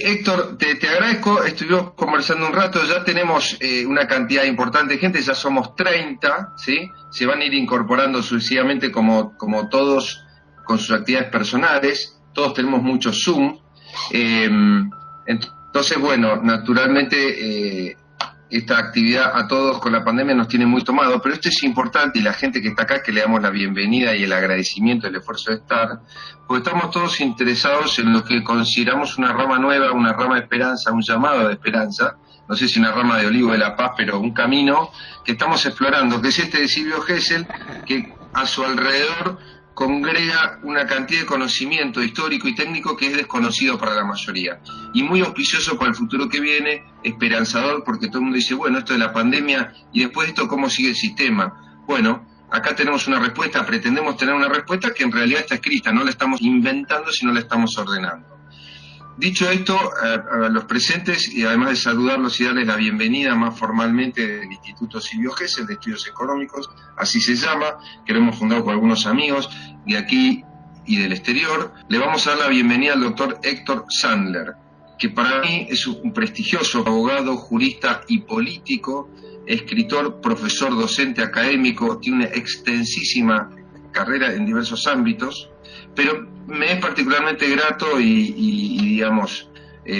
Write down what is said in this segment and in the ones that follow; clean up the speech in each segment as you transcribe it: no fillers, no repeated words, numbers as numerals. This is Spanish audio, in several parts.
Héctor, te agradezco, estuvimos conversando un rato, ya tenemos una cantidad importante de gente, ya somos 30, ¿sí? Se van a ir incorporando sucesivamente como todos con sus actividades personales, todos tenemos mucho Zoom, entonces bueno, naturalmente esta actividad a todos con la pandemia nos tiene muy tomado, pero esto es importante y la gente que está acá, que le damos la bienvenida y el agradecimiento, el esfuerzo de estar, porque estamos todos interesados en lo que consideramos una rama nueva, una rama de esperanza, un llamado de esperanza, no sé si una rama de olivo de la paz, pero un camino que estamos explorando, que es este de Silvio Gesell, que a su alrededor congrega una cantidad de conocimiento histórico y técnico que es desconocido para la mayoría y muy auspicioso para el futuro que viene, esperanzador, porque todo el mundo dice, bueno, esto de la pandemia y después de esto, ¿cómo sigue el sistema? Bueno, acá tenemos una respuesta, pretendemos tener una respuesta que en realidad está escrita, no la estamos inventando, sino la estamos ordenando. Dicho esto, a los presentes, y además de saludarlos y darles la bienvenida más formalmente del Instituto Silvio Gesell de Estudios Económicos, así se llama, que lo hemos fundado con algunos amigos de aquí y del exterior, le vamos a dar la bienvenida al doctor Héctor Sandler, que para mí es un prestigioso abogado, jurista y político, escritor, profesor, docente, académico, tiene una extensísima carrera en diversos ámbitos, pero me es particularmente grato y digamos,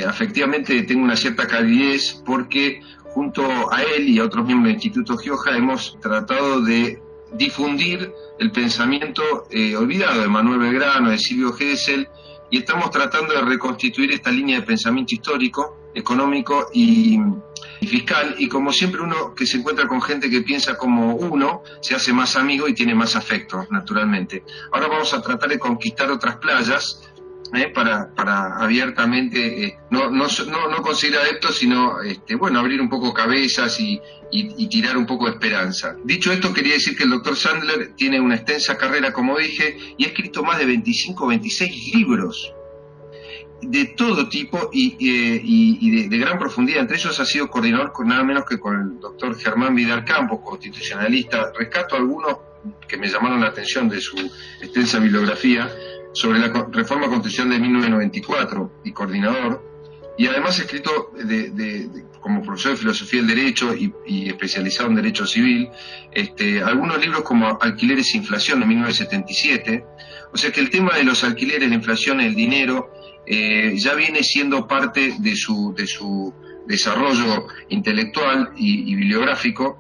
afectivamente tengo una cierta calidez porque junto a él y a otros miembros del Instituto Gioja hemos tratado de difundir el pensamiento olvidado de Manuel Belgrano, de Silvio Gesell, y estamos tratando de reconstituir esta línea de pensamiento histórico, económico y fiscal, y como siempre uno que se encuentra con gente que piensa como uno, se hace más amigo y tiene más afecto, naturalmente. Ahora vamos a tratar de conquistar otras playas, para abiertamente, no conseguir adeptos, sino bueno, abrir un poco cabezas y tirar un poco de esperanza. Dicho esto, quería decir que el doctor Sandler tiene una extensa carrera, como dije, y ha escrito más de 25 o 26 libros de todo tipo y de gran profundidad. Entre ellos ha sido coordinador con nada menos que con el doctor Germán Vidal Campos, constitucionalista. Rescato algunos que me llamaron la atención de su extensa bibliografía sobre la reforma constitucional de 1994 y coordinador, y además ha escrito como profesor de filosofía del derecho y especializado en derecho civil, algunos libros como Alquileres e Inflación de 1977, o sea que el tema de los alquileres, la inflación, el dinero, ya viene siendo parte de su desarrollo intelectual y bibliográfico,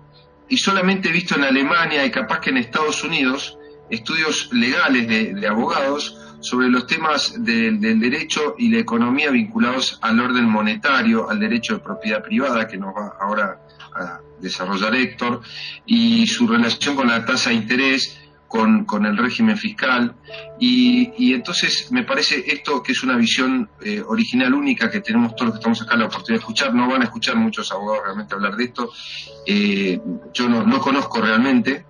y solamente he visto en Alemania y capaz que en Estados Unidos estudios legales de abogados sobre los temas del derecho y la economía vinculados al orden monetario, al derecho de propiedad privada, que nos va ahora a desarrollar Héctor, y su relación con la tasa de interés, con el régimen fiscal, y entonces me parece esto que es una visión original, única, que tenemos todos los que estamos acá la oportunidad de escuchar. No van a escuchar muchos abogados realmente hablar de esto. Yo no conozco realmente,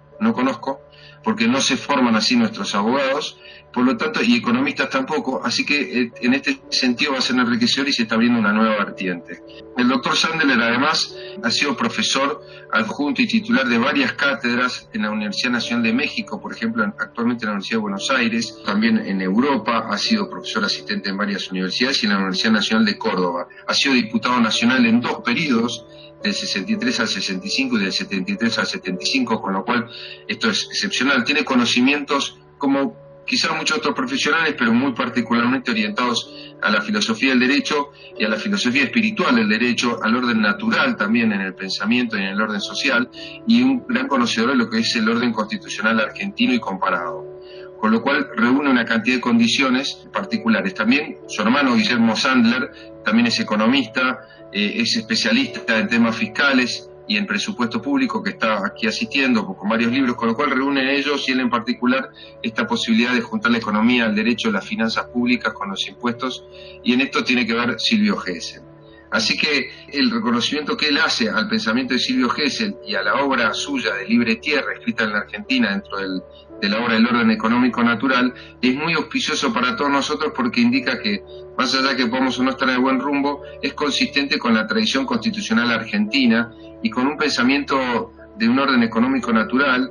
porque no se forman así nuestros abogados, por lo tanto, y economistas tampoco, así que en este sentido va a ser enriquecedor y se está abriendo una nueva vertiente. El doctor Sandler además ha sido profesor adjunto y titular de varias cátedras en la Universidad Nacional de México, por ejemplo, actualmente en la Universidad de Buenos Aires, también en Europa, ha sido profesor asistente en varias universidades y en la Universidad Nacional de Córdoba. Ha sido diputado nacional en 2 periodos, del 63 al 65 y del 73 al 75, con lo cual esto es excepcional. Tiene conocimientos como quizás muchos otros profesionales, pero muy particularmente orientados a la filosofía del derecho y a la filosofía espiritual del derecho, al orden natural también en el pensamiento y en el orden social, y un gran conocedor de lo que es el orden constitucional argentino y comparado, con lo cual reúne una cantidad de condiciones particulares. También su hermano Guillermo Sandler también es economista, es especialista en temas fiscales y en presupuesto público, que está aquí asistiendo con varios libros, con lo cual reúnen ellos y él en particular esta posibilidad de juntar la economía, el derecho, las finanzas públicas con los impuestos, y en esto tiene que ver Silvio Gesell. Así que el reconocimiento que él hace al pensamiento de Silvio Gesell y a la obra suya de Libre Tierra, escrita en la Argentina dentro de la obra del orden económico natural, es muy auspicioso para todos nosotros, porque indica que, más allá que podamos o no estar en el buen rumbo, es consistente con la tradición constitucional argentina y con un pensamiento de un orden económico natural,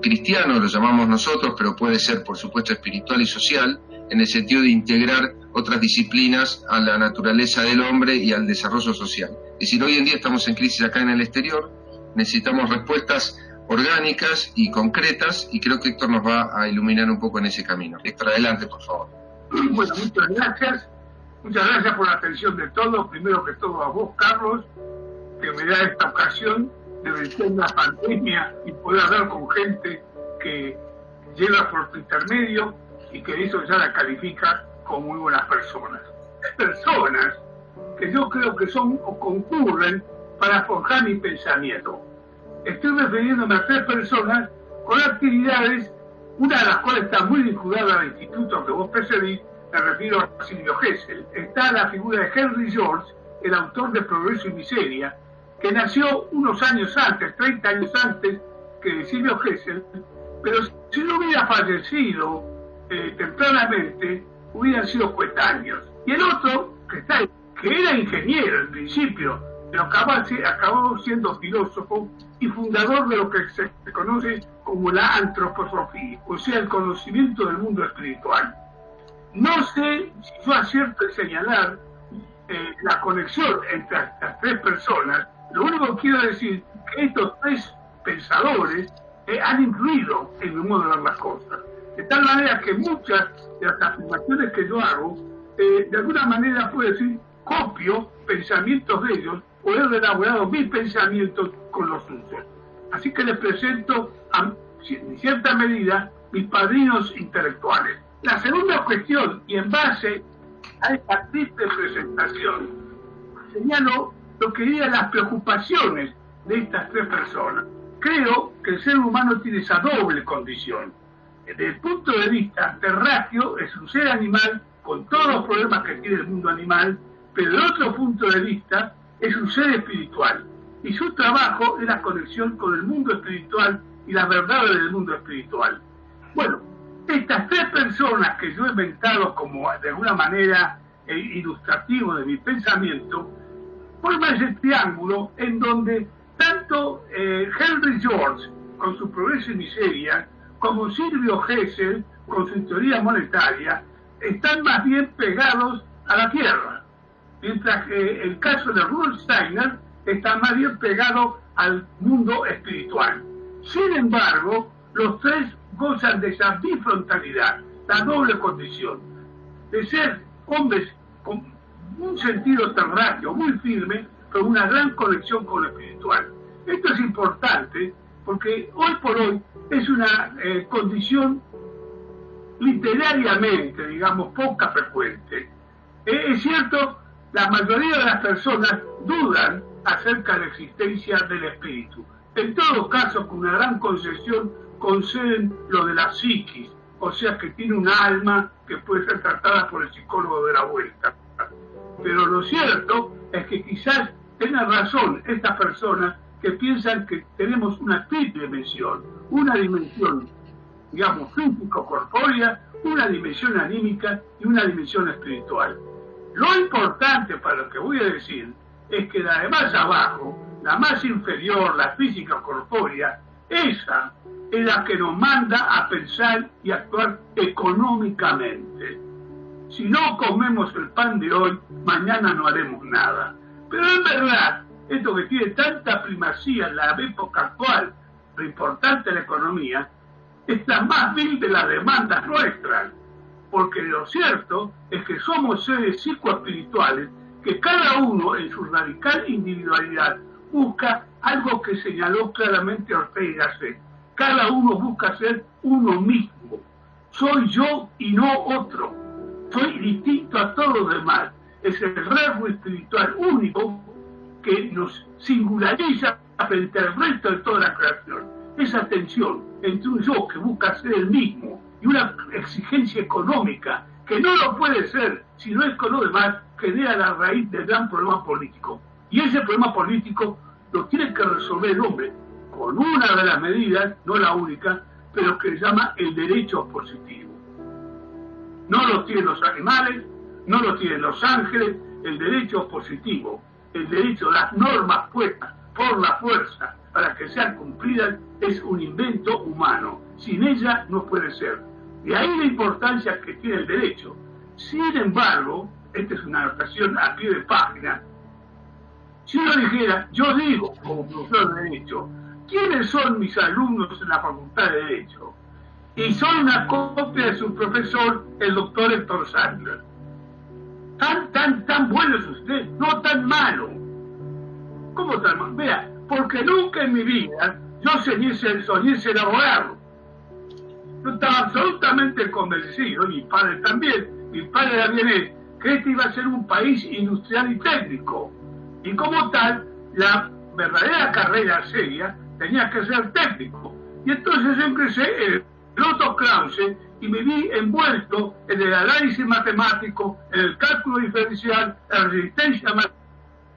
cristiano lo llamamos nosotros, pero puede ser por supuesto espiritual y social, en el sentido de integrar otras disciplinas a la naturaleza del hombre y al desarrollo social. Es decir, hoy en día estamos en crisis acá en el exterior, necesitamos respuestas orgánicas y concretas, y creo que Héctor nos va a iluminar un poco en ese camino. Héctor, adelante, por favor. Bueno, muchas gracias. Muchas gracias por la atención de todos. Primero que todo a vos, Carlos, que me da esta ocasión de vencer la pandemia y poder hablar con gente que llega por tu intermedio y que eso ya la califica como muy buenas personas. Personas que yo creo que son o concurren para forjar mi pensamiento. Estoy refiriéndome a 3 personas con actividades, una de las cuales está muy vinculada al instituto que vos precedís. Me refiero a Silvio Gesell. Está la figura de Henry George, el autor de Progreso y Miseria, que nació unos años antes, 30 años antes que Silvio Gesell, pero si no hubiera fallecido tempranamente, hubieran sido coetáneos. Y el otro, que era ingeniero en principio, pero acabó siendo filósofo y fundador de lo que se conoce como la antroposofía, o sea, el conocimiento del mundo espiritual. No sé si yo acierto en señalar la conexión entre estas 3 personas. Lo único que quiero decir es que estos 3 pensadores han influido en mi modo de ver las cosas. De tal manera que muchas de las afirmaciones que yo hago, de alguna manera puedo decir, copio pensamientos de ellos o he elaborado mis pensamientos con los suyos. Así que les presento, en cierta medida, mis padrinos intelectuales. La segunda cuestión, y en base a esta triste presentación, señalo lo que dirían las preocupaciones de estas 3 personas. Creo que el ser humano tiene esa doble condición. Desde el punto de vista terráqueo, es un ser animal con todos los problemas que tiene el mundo animal, pero desde otro punto de vista, es un ser espiritual. Y su trabajo es la conexión con el mundo espiritual y las verdades del mundo espiritual. Bueno, estas 3 personas que yo he inventado como de alguna manera ilustrativo de mi pensamiento, forman ese triángulo en donde tanto Henry George con su Progreso y Miseria, como Silvio Gesell con su teoría monetaria, están más bien pegados a la tierra, mientras que el caso de Rudolf Steiner está más bien pegado al mundo espiritual. Sin embargo, los 3 gozan de esa bifrontalidad, la doble condición, de ser hombres con un sentido terráqueo muy firme, pero una gran conexión con lo espiritual. Esto es importante porque hoy por hoy es una condición literariamente, digamos, poca frecuente. Es cierto, la mayoría de las personas dudan acerca de la existencia del espíritu. En todo caso, con una gran concesión, conceden lo de la psiquis, o sea que tiene un alma que puede ser tratada por el psicólogo de la vuelta. Pero lo cierto es que quizás tengan razón estas personas que piensan que tenemos una triple dimensión, una dimensión, digamos, físico-corpórea, una dimensión anímica y una dimensión espiritual. Lo importante para lo que voy a decir es que la de más abajo, la más inferior, la física-corpórea, esa es la que nos manda a pensar y actuar económicamente. Si no comemos el pan de hoy, mañana no haremos nada. Pero en verdad, esto que tiene tanta primacía en la época actual, lo importante de la economía, es la más vil de las demandas nuestras. Porque lo cierto es que somos seres psicoespirituales que cada uno en su radical individualidad busca algo que señaló claramente Ortega y Gasset. Cada uno busca ser uno mismo. Soy yo y no otro. Soy distinto a todos los demás. Es el rasgo espiritual único que nos singulariza frente al resto de toda la creación. Esa tensión entre un yo que busca ser el mismo y una exigencia económica que no lo puede ser si no es con lo demás, genera la raíz del gran problema político. Y ese problema político lo tiene que resolver el hombre con una de las medidas, no la única, pero que se llama el derecho positivo. No lo tienen los animales, no lo tienen los ángeles, el derecho positivo, el derecho, las normas puestas por la fuerza para que sean cumplidas es un invento humano. Sin ella no puede ser. De ahí la importancia que tiene el derecho. Sin embargo, esta es una anotación a pie de página, si yo dijera, yo digo como profesor de Derecho, ¿quiénes son mis alumnos en la Facultad de Derecho? Y son una copia de su profesor, el doctor Héctor Sandler. Tan bueno es usted, no tan malo. ¿Cómo tan malo? Vea, porque nunca en mi vida yo soñé ser abogado. Yo estaba absolutamente convencido, y mi padre también. Mi padre también que este iba a ser un país industrial y técnico. Y como tal, la verdadera carrera seria tenía que ser técnico. Y entonces yo ingresé en el Otto Krause y me vi envuelto en el análisis matemático, en el cálculo diferencial, en la resistencia a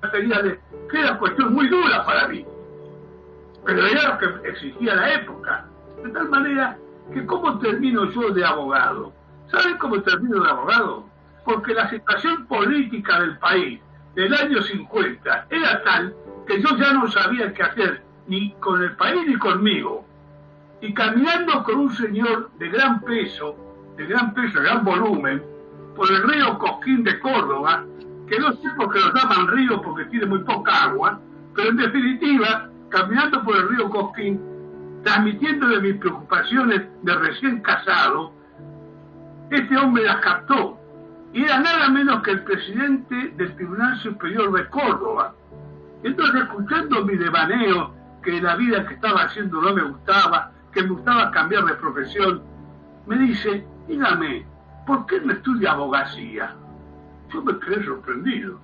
materiales, que era cuestión muy dura para mí. Pero era lo que exigía la época. De tal manera que ¿cómo termino yo de abogado? ¿Saben cómo termino de abogado? Porque la situación política del país del año 50 era tal que yo ya no sabía qué hacer, ni con el país ni conmigo. Y caminando con un señor de gran peso, de gran volumen, por el río Cosquín de Córdoba, que no sé por qué lo llaman río porque tiene muy poca agua, pero en definitiva, caminando por el río Cosquín, transmitiéndole mis preocupaciones de recién casado, este hombre las captó. Y era nada menos que el presidente del Tribunal Superior de Córdoba. Entonces, escuchando mi devaneo, que la vida que estaba haciendo no me gustaba, que me gustaba cambiar de profesión, me dice, dígame, ¿por qué no estudia abogacía? Yo me quedé sorprendido.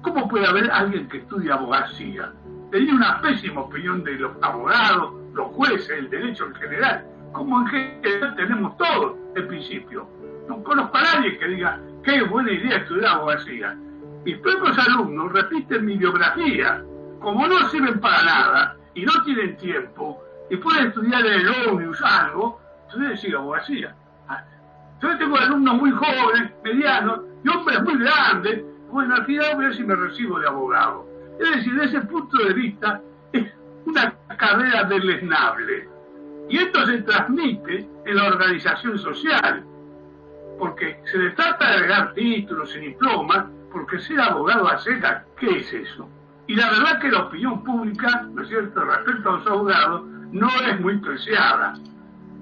¿Cómo puede haber alguien que estudie abogacía? Tenía una pésima opinión de los abogados, los jueces, el derecho en general, como en general tenemos todos, en principio. No conozco a nadie que diga, qué buena idea estudiar abogacía. Mis propios alumnos repiten mi biografía, como no sirven para nada y no tienen tiempo, y pueden estudiar en el ONIUS algo, entonces sigo abogacía. Yo tengo alumnos muy jóvenes, medianos, y hombres muy grandes, bueno, al final voy a ver si me recibo de abogado. Es decir, desde ese punto de vista, es una carrera deleznable. Y esto se transmite en la organización social, porque se le trata de dar títulos y diplomas, porque ser abogado a secas, ¿qué es eso? Y la verdad que la opinión pública, ¿no es cierto?, respecto a los abogados, no es muy preciada.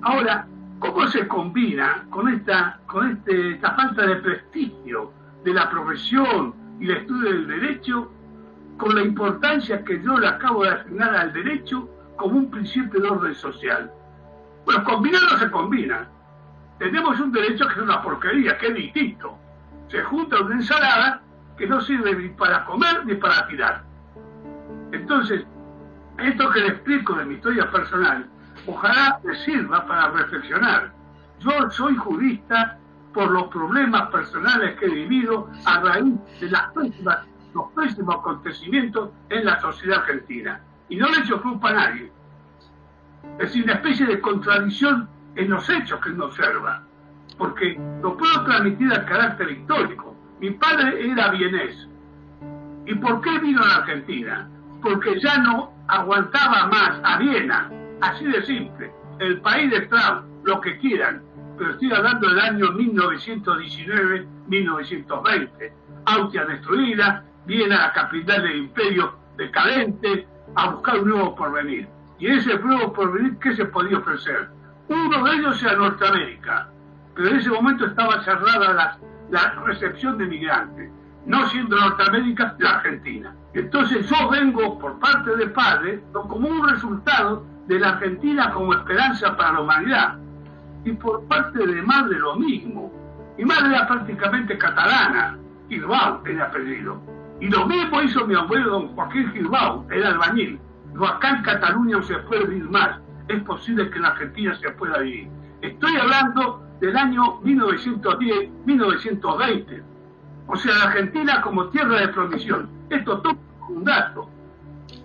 Ahora, ¿cómo se combina con esta falta de prestigio de la profesión y el estudio del derecho con la importancia que yo le acabo de asignar al derecho como un principio de orden social? Bueno, combinar no se combina. Tenemos un derecho que es una porquería, que es distinto. Se junta una ensalada que no sirve ni para comer ni para tirar. Entonces, esto que le explico de mi historia personal, ojalá le sirva para reflexionar. Yo soy jurista por los problemas personales que he vivido a raíz de los pésimos acontecimientos en la sociedad argentina. Y no le echo culpa a nadie. Es decir, una especie de contradicción en los hechos que uno observa. Porque lo puedo transmitir al carácter histórico. Mi padre era vienés. ¿Y por qué vino a la Argentina? Porque ya no aguantaba más a Viena. Así de simple. El país de Strauss, lo que quieran. Pero estoy hablando del año 1919-1920. Austria destruida, Viena, la capital del imperio decadente, a buscar un nuevo porvenir. Y ese nuevo porvenir, ¿qué se podía ofrecer? Uno de ellos era Norteamérica, pero en ese momento estaba cerrada la recepción de migrantes, no siendo Norteamérica la Argentina. Entonces yo vengo por parte de padre como un resultado de la Argentina como esperanza para la humanidad, y por parte de madre lo mismo. Mi madre era prácticamente catalana, Girbau era apellido, y lo mismo hizo mi abuelo don Joaquín Girbau, era albañil. No, acá en Cataluña no se puede vivir más. Es posible que en Argentina se pueda vivir. Estoy hablando del año 1910-1920. O sea, la Argentina como tierra de provisión. Esto todo es un dato.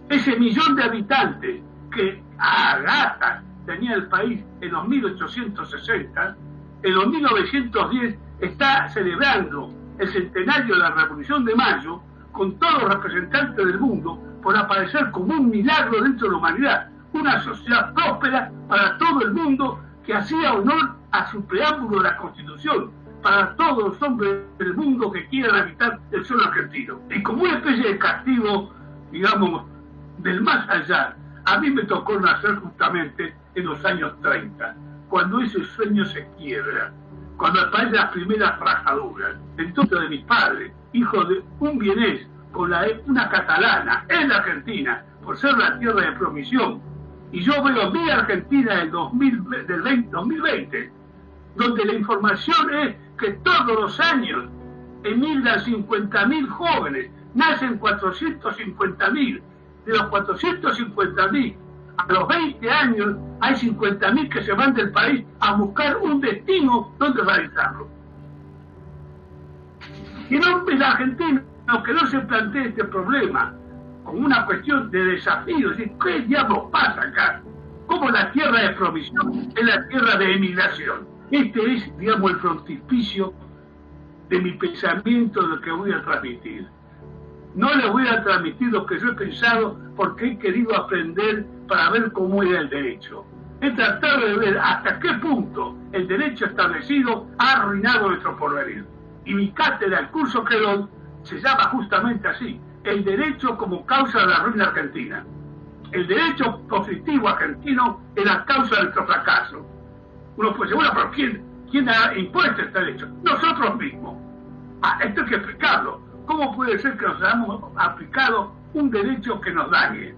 Ese millón de habitantes que a gatas tenía el país en los 1860, en los 1910 está celebrando el centenario de la Revolución de Mayo con todos los representantes del mundo por aparecer como un milagro dentro de la humanidad. Una sociedad próspera para todo el mundo que hacía honor a su preámbulo de la Constitución, para todos los hombres del mundo que quieran habitar el suelo argentino. Y como una especie de castigo, digamos, del más allá, a mí me tocó nacer justamente en los años 30, cuando ese sueño se quiebra, cuando aparecen las primeras rajaduras. Entonces de mis padres, hijo de un vienés con una catalana en la Argentina, por ser la tierra de promisión, y yo veo mi Argentina del 2020, donde la información es que todos los años emigran 50.000 jóvenes, nacen 450.000, de los 450.000 a los 20 años hay 50.000 que se van del país a buscar un destino donde realizarlo. Y no el argentino que no se plantee este problema como una cuestión de desafío, es decir, ¿qué diablos pasa acá? Como la tierra de provisión es la tierra de emigración. Este es, digamos, el frontispicio de mi pensamiento, de lo que voy a transmitir. No les voy a transmitir lo que yo he pensado porque he querido aprender para ver cómo era el derecho. He tratado de ver hasta qué punto el derecho establecido ha arruinado nuestro porvenir. Y mi cátedra, el curso que doy, se llama justamente así: el derecho como causa de la ruina argentina. El derecho positivo argentino es la causa de nuestro fracaso. Uno puede decir, bueno, pero ¿quién ha impuesto este derecho? Nosotros mismos. Esto hay que explicarlo. ¿Cómo puede ser que nos hayamos aplicado un derecho que nos dañe?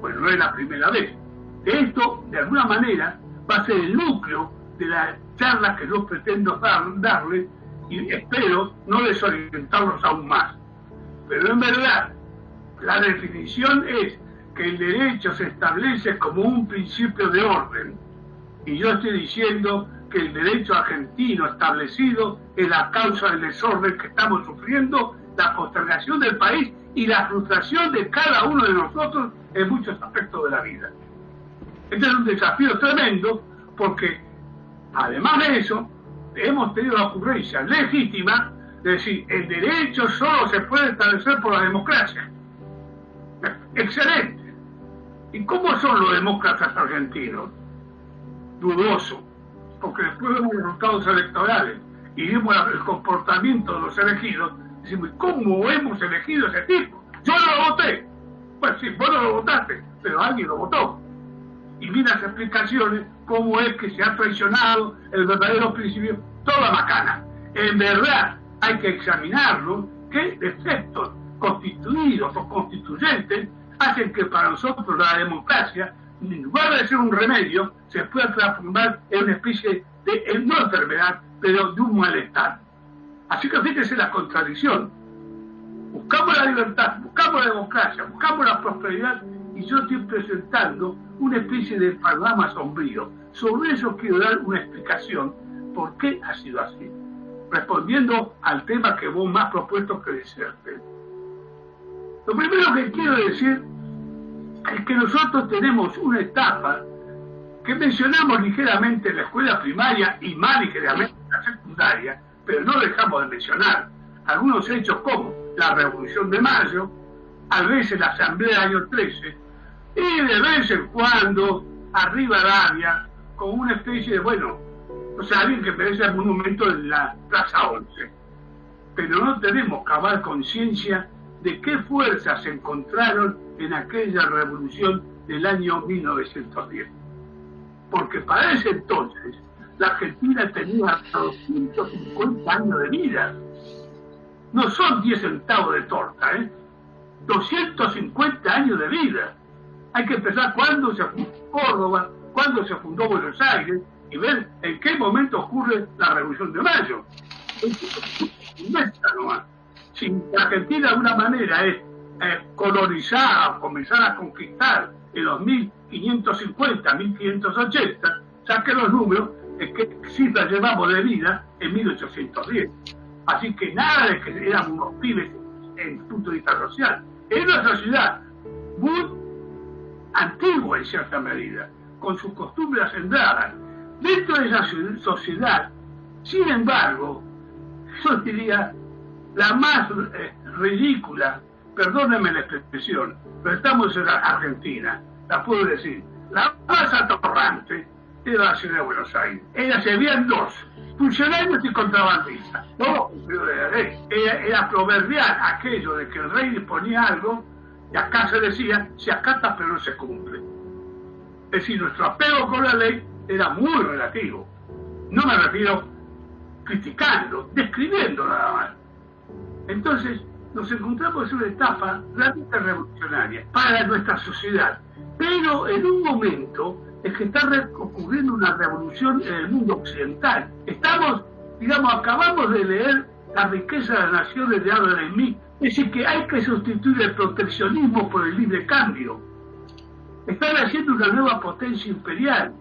Bueno, no es la primera vez. Esto, de alguna manera, va a ser el núcleo de las charlas que yo pretendo darle, y espero no desorientarlos aún más. Pero en verdad, la definición es que el derecho se establece como un principio de orden. Y yo estoy diciendo que el derecho argentino establecido es la causa del desorden que estamos sufriendo, la postergación del país y la frustración de cada uno de nosotros en muchos aspectos de la vida. Este es un desafío tremendo porque, además de eso, hemos tenido la ocurrencia legítima de decir, el derecho solo se puede establecer por la democracia. Excelente. ¿Y cómo son los demócratas argentinos? Dudoso, porque después vemos los resultados electorales y vemos el comportamiento de los elegidos, decimos, ¿cómo hemos elegido ese tipo? Yo no lo voté. Pues sí, vos no lo votaste, pero alguien lo votó. Y vi las explicaciones, cómo es que se ha traicionado el verdadero principio, toda macana. En verdad, hay que examinarlo, qué defectos constituidos o constituyentes hacen que para nosotros la democracia, en lugar de ser un remedio, se pueda transformar en una especie de, no enfermedad, pero de un malestar. Así que fíjese la contradicción. Buscamos la libertad, buscamos la democracia, buscamos la prosperidad, y yo estoy presentando una especie de panorama sombrío. Sobre eso quiero dar una explicación por qué ha sido así, respondiendo al tema que vos más propuesto que decirte. Lo primero que quiero decir es que nosotros tenemos una etapa que mencionamos ligeramente en la escuela primaria y más ligeramente en la secundaria, pero no dejamos de mencionar algunos hechos como la Revolución de Mayo, a veces la Asamblea del año 13, y de vez en cuando arriba Rivadavia con una especie de, bueno, o sea, alguien que merece el monumento en la Plaza 11. Pero no tenemos cabal conciencia de qué fuerzas se encontraron en aquella revolución del año 1910. Porque para ese entonces la Argentina tenía 250 años de vida. No son 10 centavos de torta, 250 años de vida. Hay que empezar cuándo se fundó Córdoba, cuándo se fundó Buenos Aires, y ver en qué momento ocurre la Revolución de Mayo. No está nomás. Si la Argentina de alguna manera es colonizada, comenzar a conquistar en los 1550, 1580, saque los números, es que cifras llevamos de vida en 1810. Así que nada de que éramos unos pibes en el punto de vista social. Es una sociedad muy antigua en cierta medida, con sus costumbres acendradas. Dentro de esa sociedad, sin embargo, yo diría la más ridícula, perdónenme la expresión, pero estamos en la Argentina, la puedo decir, la más atorrante, era la ciudad de Buenos Aires. Se habían dos, funcionarios y contrabandistas, todos cumplidores de la ley. Era proverbial aquello de que el rey disponía algo y acá se decía, se acata pero no se cumple. Es decir, nuestro apego con la ley era muy relativo. No me refiero criticando, describiendo nada más. Entonces, nos encontramos en una etapa realmente revolucionaria para nuestra sociedad, pero en un momento en que está ocurriendo una revolución en el mundo occidental. Estamos, digamos, acabamos de leer La riqueza de las naciones de Adam Smith, es decir, que hay que sustituir el proteccionismo por el libre cambio. Están haciendo una nueva potencia imperial,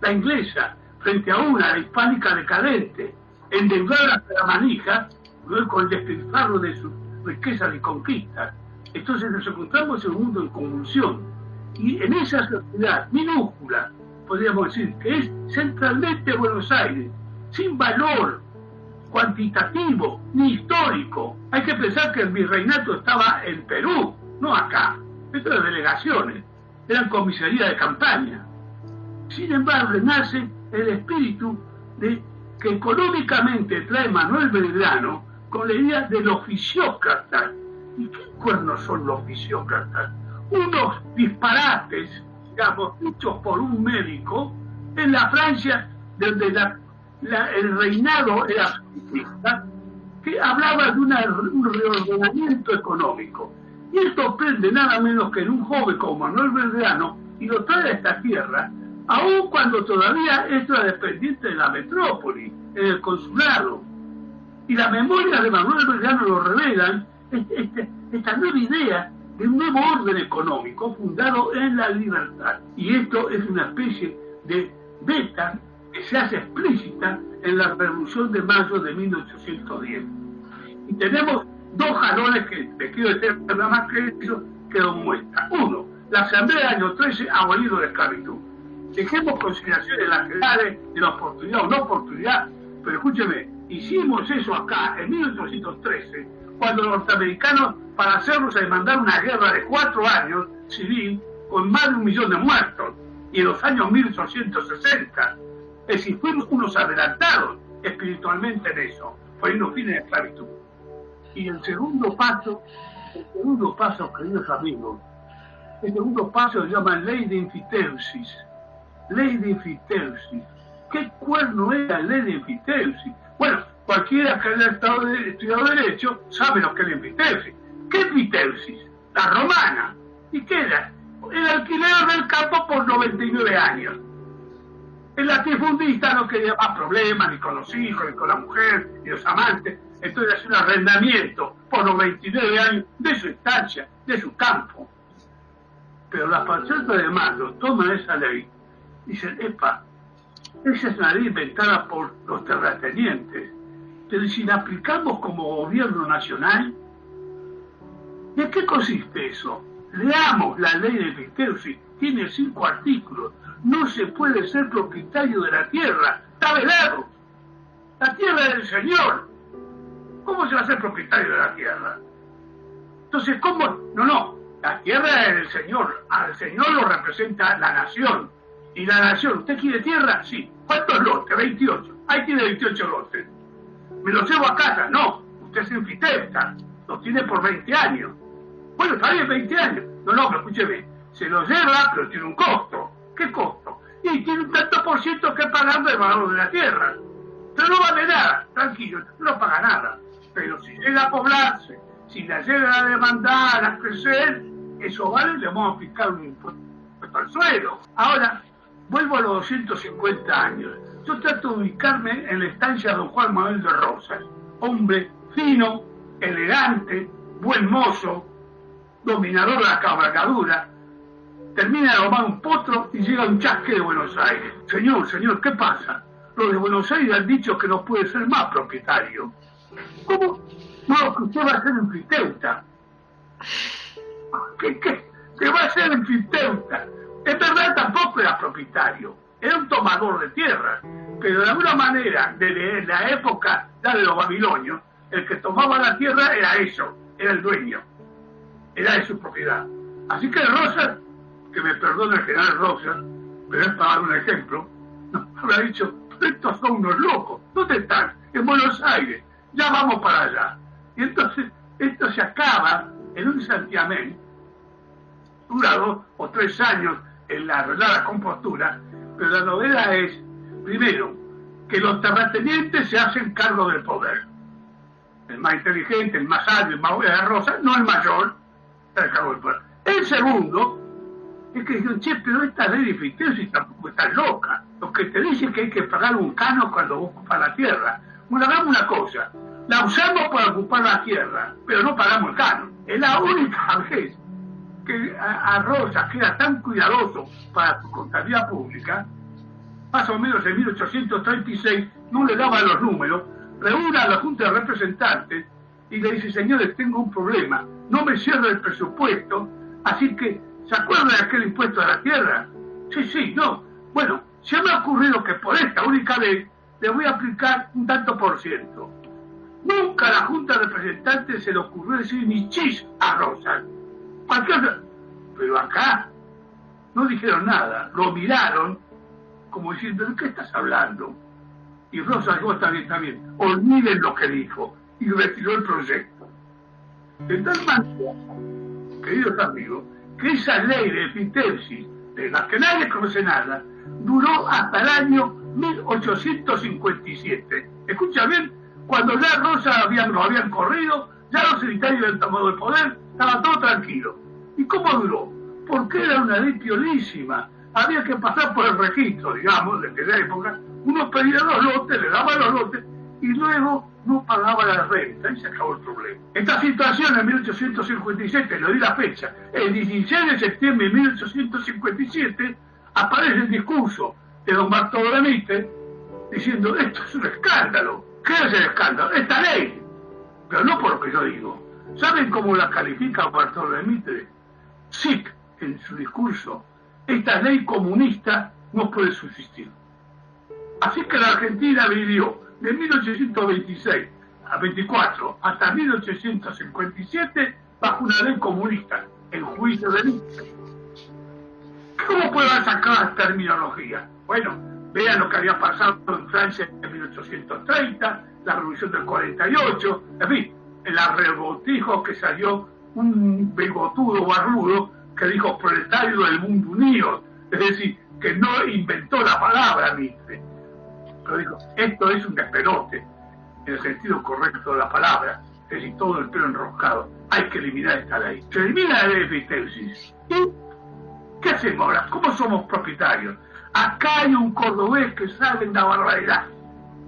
la inglesa, frente a una, la hispánica decadente, endeudada hasta la manija, luego con el despilfarro de sus riquezas y conquistas. Entonces nos encontramos en un mundo en convulsión. Y en esa sociedad minúscula, podríamos decir, que es centralmente Buenos Aires, sin valor cuantitativo ni histórico. Hay que pensar que el virreinato estaba en Perú, no acá. Esto de delegaciones, eran comisaría de campaña. Sin embargo, nace el espíritu de que económicamente trae Manuel Belgrano con la idea del oficiócrata. ¿Y qué cuernos son los oficiócratas? Unos disparates, digamos, hechos por un médico en la Francia, donde el reinado era absolutista, que hablaba de un reordenamiento económico. Y esto prende nada menos que en un joven como Manuel Belgrano y lo trae a esta tierra, aun cuando todavía esto era dependiente de la metrópoli, en el consulado. Y las memorias de Manuel Belgrano lo revelan, esta nueva idea de un nuevo orden económico fundado en la libertad. Y esto es una especie de beta que se hace explícita en la Revolución de Mayo de 1810. Y tenemos dos jalones que te quiero decir nada más que eso que lo muestra. Uno, la Asamblea del año 13 ha abolido la esclavitud. Dejemos consideraciones laterales de la oportunidad o no oportunidad, pero escúcheme, hicimos eso acá en 1813, cuando los norteamericanos, para hacerlo, se demandaron una guerra de 4 años civil con más de 1 millón de muertos, y en los años 1860. Es decir, fuimos unos adelantados espiritualmente en eso, poniendo fin a la esclavitud. Y el segundo paso, queridos amigos, el segundo paso se llama ley de enfiteusis. Ley de enfiteusis. ¿Qué cuerno es la ley de enfiteusis? Bueno, cualquiera que haya estudiado Derecho sabe lo que es la enfiteusis. ¿Qué enfiteusis? La romana. ¿Y qué era? El alquiler del campo por 99 años. El latifundista no quería más problemas ni con los hijos, ni con la mujer, ni los amantes. Entonces hace un arrendamiento por 99 años de su estancia, de su campo. Pero la Patriota de Mayo toman esa ley y dicen, epa, esa es una ley inventada por los terratenientes. Pero si la aplicamos como gobierno nacional, ¿de qué consiste eso? Leamos la ley de enfiteusis, tiene 5 artículos. No se puede ser propietario de la tierra, está vedado. La tierra es del Señor. ¿Cómo se va a ser propietario de la tierra? Entonces, ¿cómo? No, la tierra es del Señor. Al Señor lo representa la nación. Y la nación, ¿usted quiere tierra? Sí. ¿Cuántos lotes? 28. Ahí tiene 28 lotes. ¿Me los llevo a casa? No. Usted es enfiteuta. Los tiene por 20 años. Bueno, está bien, 20 años. No, pero escúcheme. Se los lleva, pero tiene un costo. ¿Qué costo? Y tiene un tanto por ciento que pagar del valor de la tierra. Pero no vale nada. Tranquilo, no paga nada. Pero si llega a poblarse, si la llega a demandar, a crecer, eso vale, le vamos a aplicar un impuesto al suelo. Ahora, vuelvo a los 250 años. Yo trato de ubicarme en la estancia de don Juan Manuel de Rosas. Hombre fino, elegante, buen mozo, dominador de la cabalgadura. Termina de domar un potro y llega a un chasque de Buenos Aires. Señor, ¿qué pasa? Los de Buenos Aires han dicho que no puede ser más propietario. ¿Cómo? No, que usted va a ser enfiteuta. ¿Qué va a ser enfiteuta? En verdad tampoco era propietario, era un tomador de tierra, pero de alguna manera, desde la época de los babilonios, el que tomaba la tierra era eso, era el dueño, era de su propiedad. Así que Rosas, que me perdone el general Rosas, pero es para dar un ejemplo, no, habrá dicho, estos son unos locos, ¿dónde están? En Buenos Aires, ya vamos para allá. Y entonces esto se acaba en un santiamén, dura 2 o 3 años en la arreglada compostura, pero la novedad es, primero, que los terratenientes se hacen cargo del poder. El más inteligente, el más sabio, el más rosa, no el mayor, se cargo del poder. El segundo, es que dijeron, che, pero esta ley de Fiteusi tampoco está loca. Lo que te dice que hay que pagar un canon cuando ocupas la tierra. Bueno, hagamos una cosa, la usamos para ocupar la tierra, pero no pagamos el canon. Es la única vez que a Rosas, que era tan cuidadoso para su contabilidad pública, más o menos en 1836, no le daba los números, reúne a la Junta de Representantes y le dice, señores, tengo un problema, no me cierra el presupuesto, así que, ¿se acuerdan de aquel impuesto a la tierra? Sí, no. Bueno, se me ha ocurrido que por esta única vez le voy a aplicar un tanto por ciento. Nunca a la Junta de Representantes se le ocurrió decir ni chis a Rosas. Pero acá no dijeron nada, lo miraron como diciendo, ¿de qué estás hablando? Y Rosas dijo, está bien, olviden lo que dijo, y retiró el proyecto. De tal manera, queridos amigos, que esa ley de Fiteusi, de la que nadie conoce nada, duró hasta el año 1857. Escucha bien, cuando ya Rosas lo habían corrido, ya los sanitarios habían tomado el poder, estaba todo tranquilo. ¿Y cómo duró? Porque era una ley piolísima. Había que pasar por el registro, digamos, de aquella época. Uno pedía los lotes, le daba los lotes, y luego no pagaba la renta, y se acabó el problema. Esta situación en 1857, le doy la fecha, el 16 de septiembre de 1857, aparece el discurso de don Bartolomé diciendo, esto es un escándalo. ¿Qué es el escándalo? Esta ley. Pero no por lo que yo digo. ¿Saben cómo la califica Bartolomé? SIC, en su discurso, esta ley comunista no puede subsistir. Así que la Argentina vivió de 1826 a 24 hasta 1857 bajo una ley comunista, el juicio de Nietzsche. ¿Cómo puedo sacar la terminología? Bueno, vean lo que había pasado en Francia en 1830, la revolución del 48, en fin, el arrebotijo que salió un bigotudo barbudo que dijo proletario del mundo unido, es decir, que no inventó la palabra Nietzsche, pero dijo, esto es un despelote, en el sentido correcto de la palabra, es decir, todo el pelo enroscado, hay que eliminar esta ley. Se elimina la ley de Fiteusi. ¿Y qué hacemos ahora? ¿Cómo somos propietarios? Acá hay un cordobés que sabe una barbaridad.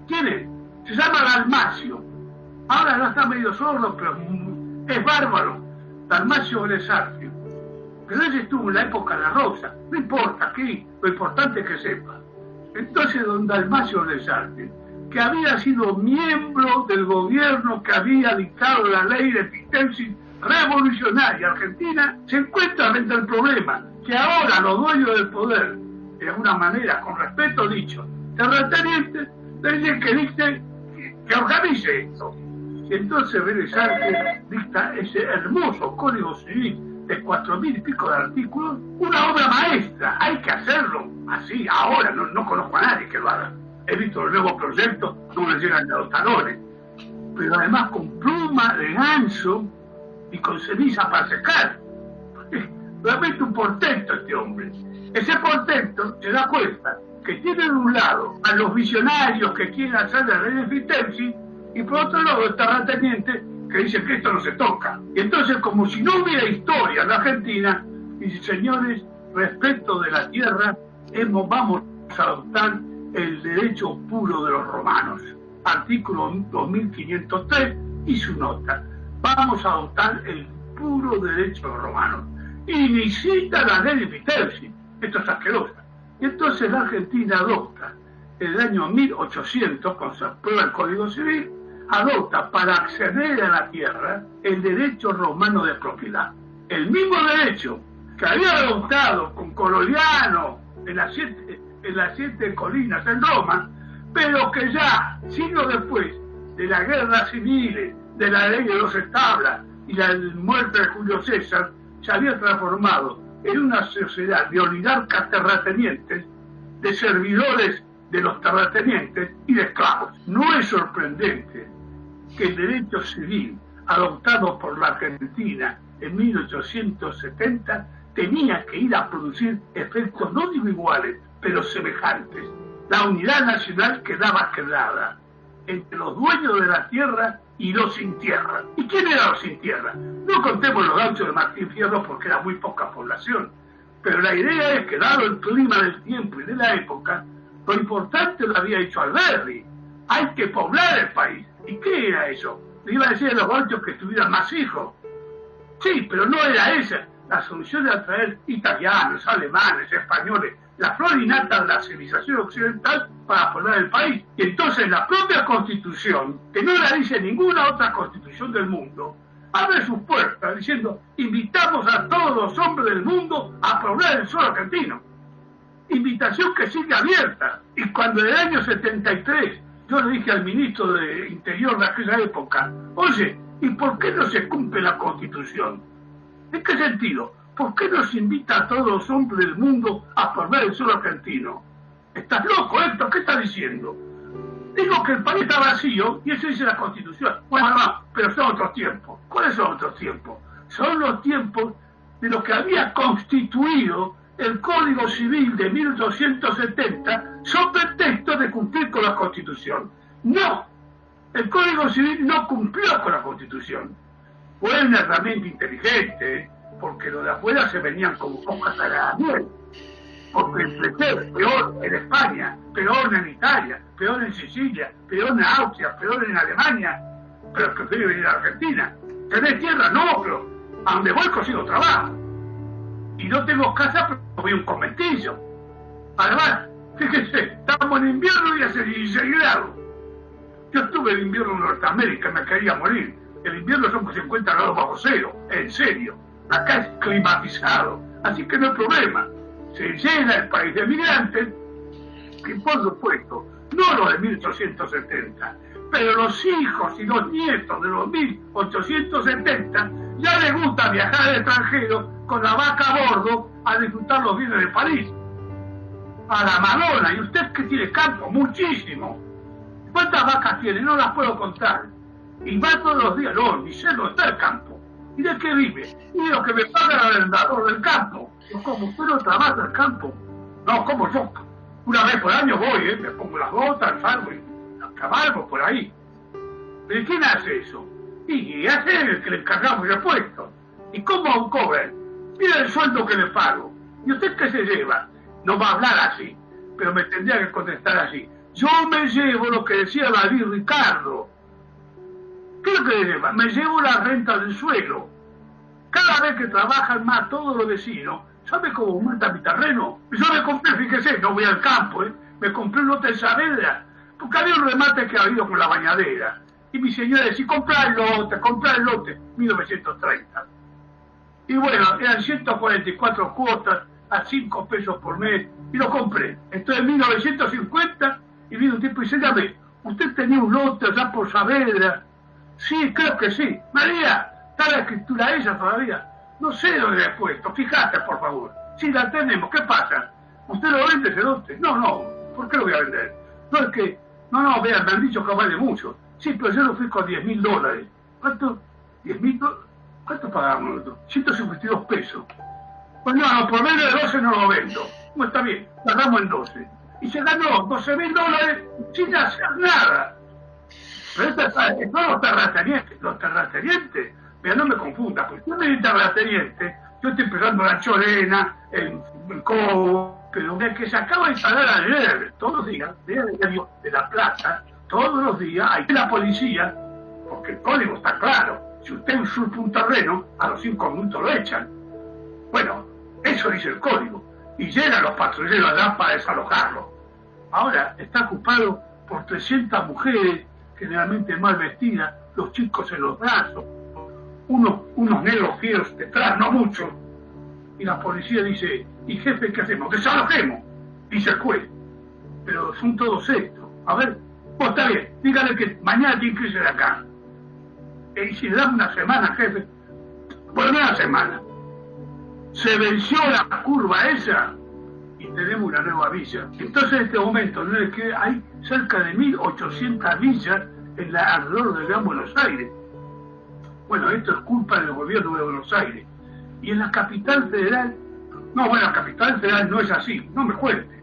¿Quién es? Se llama Dalmacio. Ahora no está medio sordo, pero es bárbaro. Dalmacio Gresarfio. Pero ese estuvo en la época de Rosa. No importa aquí, lo importante es que sepa. Entonces don Dalmacio Gresarfio, que había sido miembro del gobierno que había dictado la ley de Fiteusi revolucionaria argentina, se encuentra frente al problema que ahora los dueños del poder, de alguna manera, con respeto dicho, terratenientes, le dicen que dicte, que organice esto. Y entonces Gresarfio dicta ese hermoso código civil de 4.000 y pico de artículos, una obra maestra. Hay que hacerlo así, ahora, no conozco a nadie que lo haga. He visto los nuevos proyectos, no le llegan a los talones, pero además con pluma de ganso y con ceniza para secar. Realmente un portento este hombre. Ese portento se da cuenta que tiene de un lado a los visionarios que quieren hacer la ley de Fiteusi y por otro lado el terrateniente que dice que esto no se toca. Y entonces, como si no hubiera historia en la Argentina, dice, señores, respecto de la tierra, vamos a adoptar el derecho puro de los romanos. Artículo 2503 y su nota. Vamos a adoptar el puro derecho de los romanos. Y ni cita la ley de Fiteusi. Esto es asqueroso. Y entonces la Argentina adopta, en el año 1800, cuando se aprueba el Código Civil, adopta para acceder a la tierra el derecho romano de propiedad. El mismo derecho que había adoptado con Coloriano en las siete colinas en Roma, pero que ya, siglos después de la guerra civil, de la ley de 12 tablas y la muerte de Julio César, se había transformado en una sociedad de oligarcas terratenientes de servidores de los terratenientes y de esclavos. No es sorprendente que el derecho civil adoptado por la Argentina en 1870 tenía que ir a producir efectos no digo iguales, pero semejantes. La unidad nacional quedaba quebrada entre los dueños de la tierra y los sin tierra. ¿Y quién era los sin tierra? No contemos los gauchos de Martín Fierro porque era muy poca población, pero la idea es que dado el clima del tiempo y de la época, lo importante lo había dicho Alberti: hay que poblar el país. ¿Y qué era eso? Le iba a decir a los gauchos que tuvieran más hijos. Sí, pero no era esa. La solución era traer italianos, alemanes, españoles, la flor innata de la civilización occidental para poblar el país. Y entonces la propia Constitución, que no la dice ninguna otra Constitución del mundo, abre sus puertas diciendo: invitamos a todos los hombres del mundo a poblar el suelo argentino. Invitación que sigue abierta. Y cuando en el año 73 yo le dije al ministro de Interior de aquella época: oye, ¿y por qué no se cumple la Constitución? ¿En qué sentido? ¿Por qué no se invita a todos los hombres del mundo a poblar el suelo argentino? ¿Estás loco, Héctor? ¿Qué estás diciendo? Digo que el país está vacío y eso dice la Constitución. Bueno, no, pero son otros tiempos. ¿Cuáles son otros tiempos? Son los tiempos de lo que había constituido el Código Civil de 1870 sobre pretexto de cumplir con la Constitución. No, el Código Civil no cumplió con la Constitución. Fue una herramienta inteligente, porque los de afuera se venían como hojas a la miel. Porque empecé peor en España, peor en Italia, peor en Sicilia, peor en Austria, peor en Alemania, pero prefiero venir a Argentina. ¿Tenés tierra? No, pero a donde voy consigo trabajo. Y no tengo casa, pero voy a un conventillo. Además, fíjense, estamos en invierno y hace 16 grados. Yo estuve en invierno en Norteamérica, me quería morir. El invierno son 50 grados bajo cero, en serio. Acá es climatizado, así que no hay problema. Se llena el país de migrantes, y por supuesto, no los de 1870, pero los hijos y los nietos de los 1870 ya les gusta viajar al extranjero con la vaca a bordo a disfrutar los bienes de París. A la Madonna. ¿Y usted que tiene campo? Muchísimo. ¿Cuántas vacas tiene? No las puedo contar. Y va todos los días. No, ni sé dónde está el campo. ¿Y de qué vive? Y de lo que me paga el arrendador del campo. Yo, como usted no trabaja el campo. No, como yo. Una vez por año voy, me pongo las botas, el fardo y cabalgo por ahí. ¿Pero quién hace eso? Y hace el que le encargamos el puesto. ¿Y cómo cobran? Mira el sueldo que le pago. ¿Y usted qué se lleva? No va a hablar así, pero me tendría que contestar así. Yo me llevo lo que decía David Ricardo. ¿Qué es lo que le lleva? Me llevo la renta del suelo. Cada vez que trabajan más todos los vecinos, ¿sabe cómo aumenta mi terreno? Yo me compré, fíjese, no voy al campo, me compré un lote en Saavedra, porque había un remate que ha habido con la bañadera. Y mi señora decía: comprá el lote, 1930. Y bueno, eran 144 cuotas a 5 pesos por mes, y lo compré. Entonces en 1950, y vino un tipo y dice: dígame, ¿usted tenía un lote allá por Saavedra? Sí, creo que sí. María, ¿está la escritura esa todavía? No sé dónde la he puesto, fíjate por favor. Sí, la tenemos, ¿qué pasa? ¿Usted lo vende ese lote? No, ¿por qué lo voy a vender? No, es que, no, vean, me han dicho que vale mucho. Sí, pero yo lo fui con $10.000. ¿Cuánto? $10.000. ¿Cuánto pagamos nosotros? 152 pesos. Pues no, por menos de 12 no lo vendo. No, está bien, pagamos en 12. Y se ganó $12.000 sin hacer nada. Pero estos son los terratenientes. Los terratenientes, vean, no me confunda, porque yo me digo terrateniente, yo estoy empezando la Chorena, el Cobo, pero el que se acaba de instalar ayer, todos los días, de La Plata, todos los días, hay la policía, porque el código está claro. Si usted usurpa un terreno, a los 5 minutos lo echan. Bueno, eso dice el código. Y llegan los patrulleros allá para desalojarlo. Ahora está ocupado por 300 mujeres, generalmente mal vestidas, los chicos en los brazos, unos negros fieros detrás, no muchos. Y la policía dice: ¿y jefe qué hacemos? ¡Desalojemos!, dice el juez. Pero son todos estos. A ver, pues está bien, dígale que mañana tiene que irse de acá. Y si le dan una semana, jefe, bueno, una semana. Se venció la curva esa, y y tenemos una nueva villa. Entonces en este momento no es que hay cerca de 1.800 villas alrededor del Gran Buenos Aires. Bueno, esto es culpa del gobierno de Buenos Aires. Y en la capital federal, no, bueno, la capital federal no es así, no me cuente.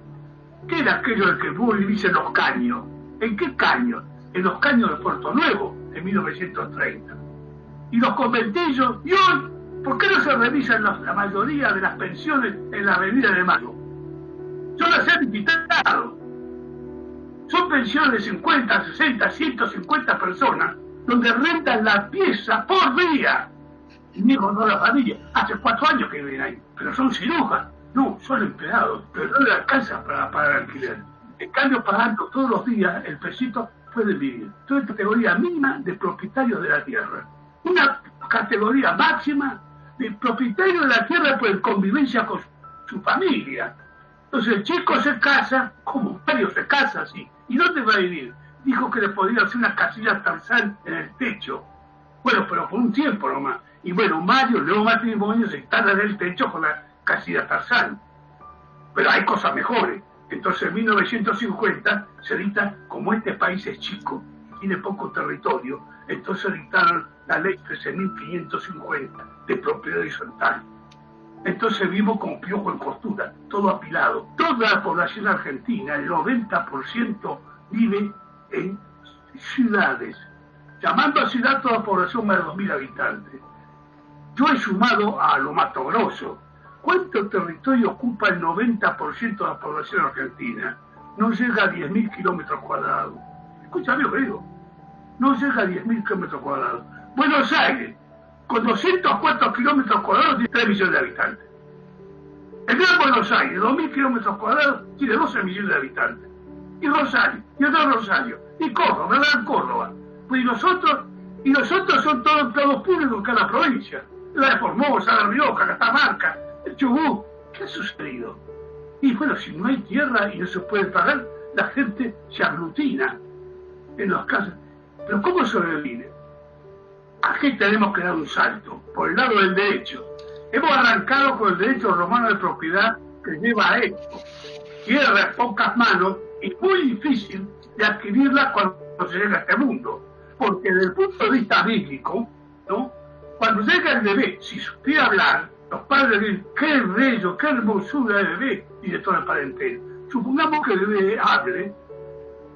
¿Qué era aquello de que vos vivís en los caños? ¿En qué caños? En los caños de Puerto Nuevo, en 1930. Y los conventillos, y hoy, ¿por qué no se revisan la mayoría de las pensiones en la Avenida de Mayo? Yo las he visitado. Son pensiones de 50, 60, 150 personas, donde rentan la pieza por día. Ni con toda la familia. Hace 4 años que viven ahí. Pero son cirujas. No, son empleados. Pero no les alcanza para pagar alquiler. En cambio, pagando todos los días el pesito, pueden vivir. Entonces, categoría mínima de propietarios de la tierra. Una categoría máxima de propietarios de la tierra por convivencia con su familia. Entonces el chico se casa, como Mario se casa así. ¿Y dónde va a vivir? Dijo que le podía hacer una casilla Tarzán en el techo. Bueno, pero por un tiempo nomás. Y bueno, Mario, el nuevo matrimonio, se instala en el techo con la casilla Tarzán. Pero hay cosas mejores. Entonces en 1950 se dicta, como este país es chico, tiene poco territorio, entonces dictaron la ley 13.550 de propiedad horizontal. Entonces vivimos como piojo en costura, todo apilado. Toda la población argentina, el 90% vive en ciudades, llamando a ciudad toda la población más de 2.000 habitantes. Yo he sumado a lo Mato Grosso. ¿Cuánto territorio ocupa el 90% de la población argentina? No llega a 10.000 kilómetros cuadrados. Escúchame lo que digo. No llega a 10.000 kilómetros cuadrados. Buenos Aires, con 204 kilómetros cuadrados, tiene 3 millones de habitantes. El Gran Buenos Aires, 2.000 kilómetros cuadrados, tiene 12 millones de habitantes. Y Rosario, y otro Rosario, y Córdoba, ¿verdad? Córdoba. Pues y los otros son todos empleados públicos en cada provincia. La de Formosa, La Rioja, Catamarca, el Chubut. ¿Qué ha sucedido? Y bueno, si no hay tierra y no se puede pagar, la gente se aglutina en las casas. Pero ¿cómo sobrevive? Aquí tenemos que dar un salto, por el lado del derecho. Hemos arrancado con el derecho romano de propiedad que lleva a esto. Tierra en pocas manos y muy difícil de adquirirla cuando se llega a este mundo. Porque desde el punto de vista bíblico, ¿no? Cuando llega el bebé, si supiera hablar, los padres dicen, qué bello, qué hermosura de bebé, y de toda la parentela. Supongamos que el bebé hable,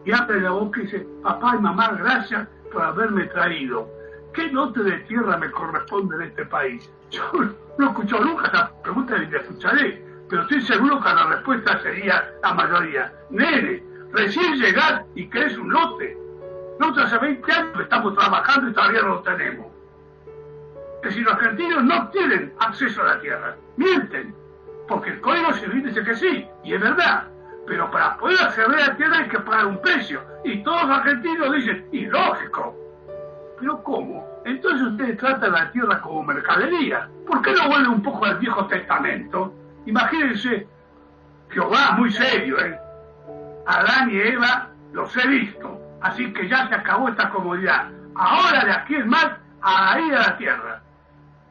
y abre la boca y dice, papá y mamá, gracias por haberme traído. ¿Qué lote de tierra me corresponde en este país? Yo no he escuchado nunca esa pregunta ni la escucharé, pero estoy seguro que la respuesta sería la mayoría. Nene, recién llegás y querés un lote. Nosotros hace 20 años estamos trabajando y todavía no lo tenemos. Que si los argentinos no tienen acceso a la tierra, mienten, porque el Código Civil dice que sí, y es verdad, pero para poder acceder a la tierra hay que pagar un precio, y todos los argentinos dicen, ilógico. ¿Pero cómo? Entonces ustedes tratan la tierra como mercadería. ¿Por qué no vuelven un poco al Viejo Testamento? Imagínense, Jehová muy serio, Adán y Eva los he visto, así que ya se acabó esta comodidad. Ahora de aquí en más, a ir a la tierra.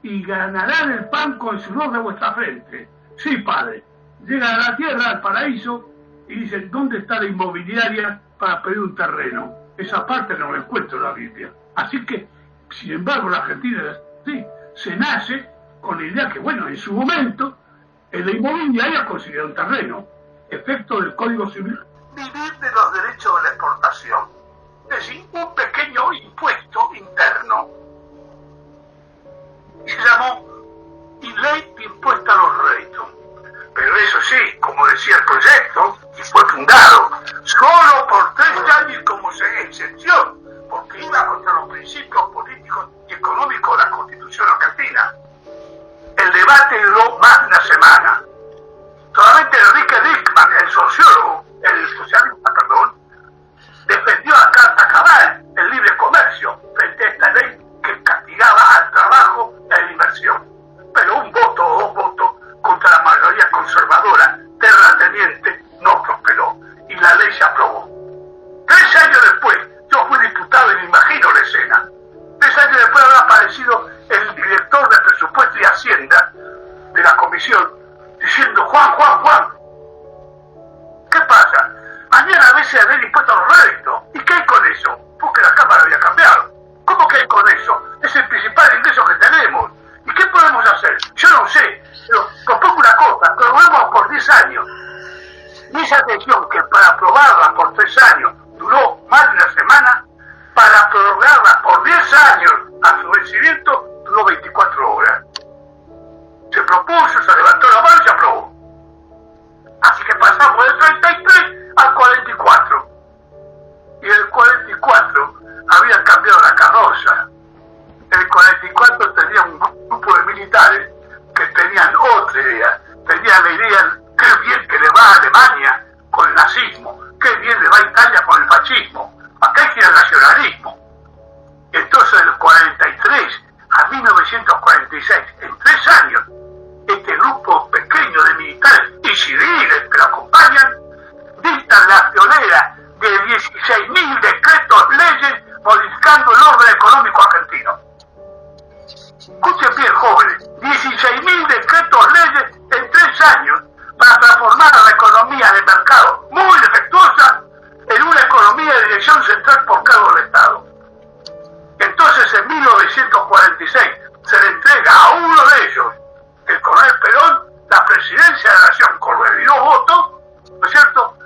Y ganarán el pan con el sudor de vuestra frente. Sí, Padre. Llegan a la tierra, al paraíso, y dicen, ¿dónde está la inmobiliaria para pedir un terreno? Esa parte no la encuentro en la Biblia. Así que, sin embargo, la Argentina sí, se nace con la idea que, bueno, en su momento, en la inmobiliaria considera un terreno. Efecto del Código Civil. Vivir de los derechos de la exportación. Es decir, un pequeño impuesto interno. Y se llamó Ley Impuesta a los Réditos. Pero eso sí, como decía el proyecto, y fue fundado solo por 3 años como excepción, porque iba contra los principios políticos y económicos de la Constitución argentina. El debate duró más de una semana. Solamente Enrique Dickmann, el socialista, defendió a carta cabal el libre comercio frente a esta ley que castigaba al trabajo y a la inversión. Pero un voto o 2 votos contra la mayoría conservadora, terrateniente, no prosperó y la ley se aprobó. 3 años después, yo fui diputado y me imagino la escena. 3 años después habrá aparecido el director de Presupuesto y Hacienda de la comisión diciendo, Juan, sé, pero propongo una cosa, probemos por 10 años. Y esa decisión que para aprobarla por 3 años duró más de una semana, para prorrogarla por 10 años a su vencimiento duró 24 horas. Se propuso, se levantó la mano y se aprobó. Así que pasamos del 33 al 44. Y en el 44 había cambiado la carroza. En el 44 tenía un grupo de militares que tenían otra idea. Tenían la idea, qué bien que le va a Alemania con el nazismo, qué bien le va a Italia con el fascismo. Acá hay que ir al nacionalismo. Y entonces del 43 a 1946, en 3 años, este grupo pequeño de militares y civiles que lo acompañan dictan la pionera de 16.000 decretos leyes modificando el orden económico argentino. Escuchen bien, jóvenes, 16.000 decretos leyes en 3 años para transformar a la economía de mercado muy defectuosa en una economía de dirección central por cargo del Estado. Entonces en 1946 se le entrega a uno de ellos, el coronel Perón, la presidencia de la Nación con 22 votos, ¿no es cierto?,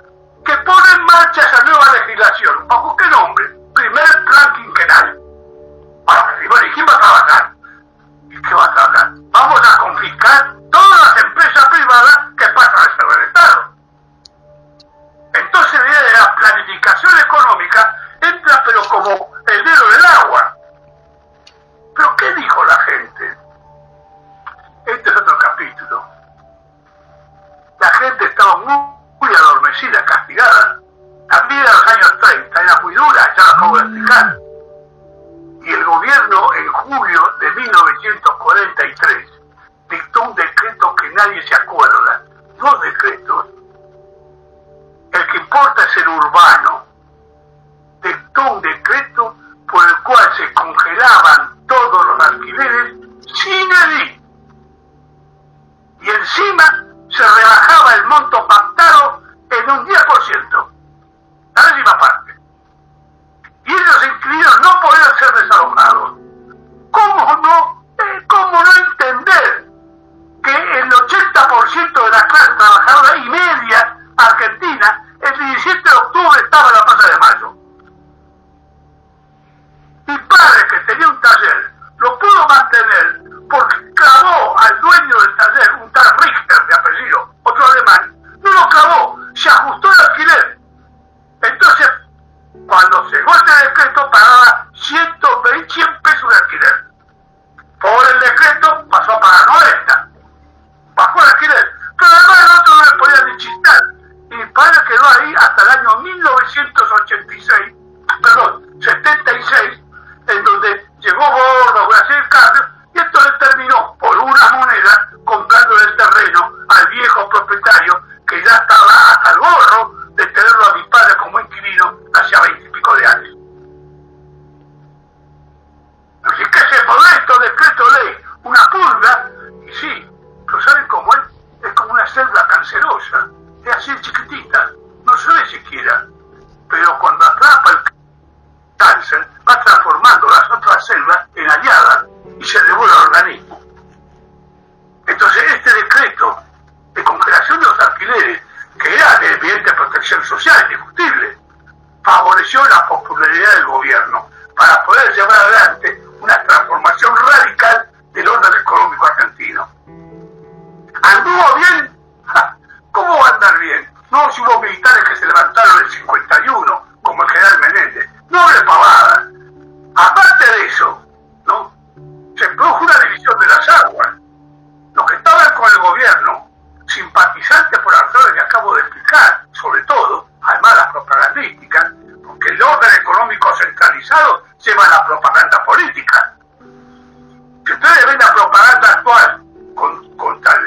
que pone en marcha esa nueva legislación. ¿Bajo qué nombre? Primer plan quinquenal. Ahora, bueno, ¿y quién va a trabajar? ¿Y qué va a trabajar? Vamos a confiscar todas las empresas privadas que pasan a ser del Estado. Entonces la idea de la planificación económica entra pero como el dedo del agua. ¿Pero qué dijo la gente? Este es otro capítulo. La gente estaba muy adormecida, castigada. La vida de los años 30 era muy dura, ya lo acabo de explicar. Y el gobierno en julio de 1943 dictó un decreto que nadie se acuerda. 2 decretos. El que importa es el urbano. Dictó un decreto por el cual se congelaban todos los alquileres sin edil. Y encima se rebajaba el monto pactado en un 10%. La décima parte. Y ellos inquilinos no podían ser desalojados. ¿Cómo no entender que el 80% de la clase trabajadora y media argentina el 17 de octubre estaba en la Plaza de Mayo? Mi padre, que tenía un taller, lo pudo mantener porque clavó al dueño del taller, un tal Richter de apellido, otro alemán, no lo clavó, se ajustó el alquiler. Entonces, cuando llegó este decreto, pagaba 100 pesos de alquiler. Por el decreto pasó a pagar 90. Bajó el alquiler. Pero además el otro no le podía ni chistar. Y mi padre quedó ahí hasta el año 76, en donde llegó Gordo, Brasil Cambio, y esto le terminó por una moneda comprando el terreno al viejo propietario que ya estaba hasta el gorro de tenerlo a mi padre como inquilino hacia 20 y pico de años. Así que ese modesto decreto ley, una purga, y sí, pero ¿saben cómo es? Es como una célula cancerosa, es así chiquitita, no se ve siquiera, pero cuando atrapa el cáncer va transformando las otras células en aliadas y se devuelve al organismo. Entonces este decreto de congelación de los alquileres, que era de evidente protección social indiscutible, favoreció la popularidad del gobierno para poder llevar adelante una transformación radical del orden económico argentino. ¿Anduvo bien? ¿Cómo va a andar bien? No, si hubo militares que se levantaron en el 51, como el general Menéndez. No de pavada. Aparte de eso, ¿no?, se produjo una división de las aguas. Los que estaban con el gobierno, simpatizantes por las razones que acabo de explicar, sobre todo, además las propagandísticas, porque el orden económico centralizado lleva a la propaganda política. Si ustedes ven la propaganda actual contra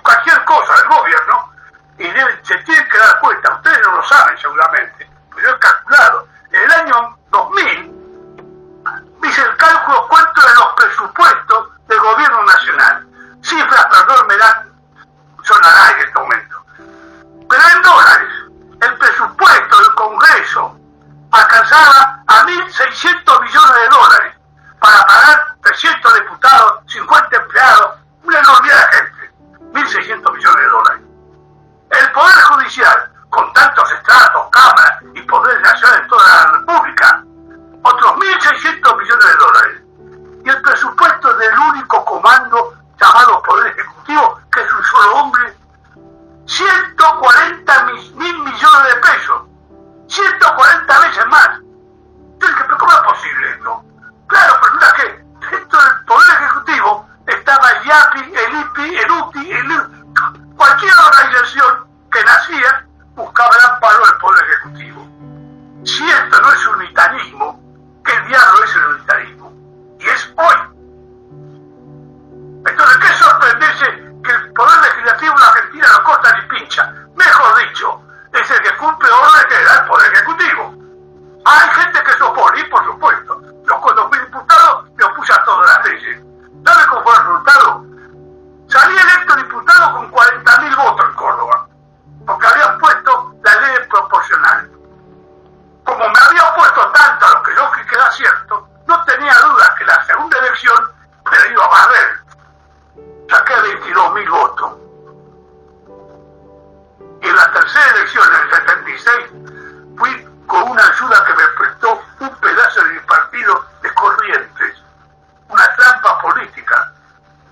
cualquier cosa del gobierno, y se tienen que dar cuenta, ustedes no lo saben seguramente, pero yo he calculado, en el año 2000, hice el cálculo cuánto de los presupuestos del gobierno nacional. Cifras, perdón, me dan, son al aire en este momento. Pero en dólares, el presupuesto del Congreso alcanzaba a 1.600 millones de cualquier organización que nacía buscaba el amparo del Poder Ejecutivo. Si esto no es unitarismo, ¿qué diablo es el unitarismo? Y es hoy. Entonces, ¿qué sorprenderse que el Poder Legislativo en la Argentina no corta ni pincha? Mejor dicho, es el que cumple órdenes que da el Poder Ejecutivo. Hay gente que se opone, y por supuesto. Yo cuando fui diputado me opuse a todas las leyes. ¿Sabe cómo fue el resultado? Salí electo diputado con 40.000 votos en Córdoba, porque había puesto la ley proporcional. Como me había opuesto tanto a lo que yo creí que era cierto, no tenía duda que la segunda elección me la iba a barrer. Saqué 22.000 votos. Y en la tercera elección, en el 76, fui con una ayuda que me prestó un pedazo de mi partido de Corrientes. Una trampa política.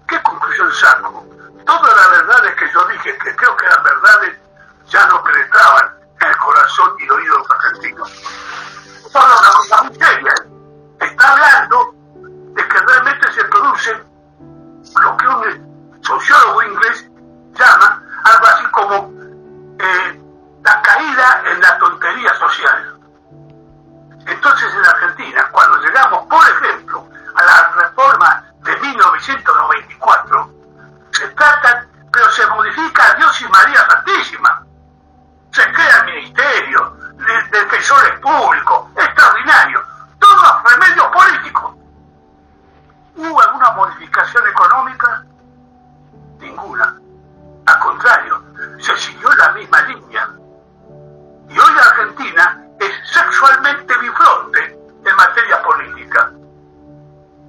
¿Qué conclusión saco? Todas las verdades que yo dije, que creo que eran verdades, ya no penetraban en el corazón y el oído de los argentinos. Solo una cosa muy seria. Está hablando de que realmente se produce lo que un sociólogo inglés llama algo así como la caída en la tontería social. Entonces en Argentina, cuando llegamos, por ejemplo, a la reforma de 1994, se tratan, pero se modifica a Dios y María Santísima. Se crea el ministerio, defensores públicos, extraordinario, todos remedios políticos. ¿Hubo alguna modificación económica? Ninguna. Al contrario, se siguió la misma línea. Y hoy la Argentina es sexualmente bifronte en materia política.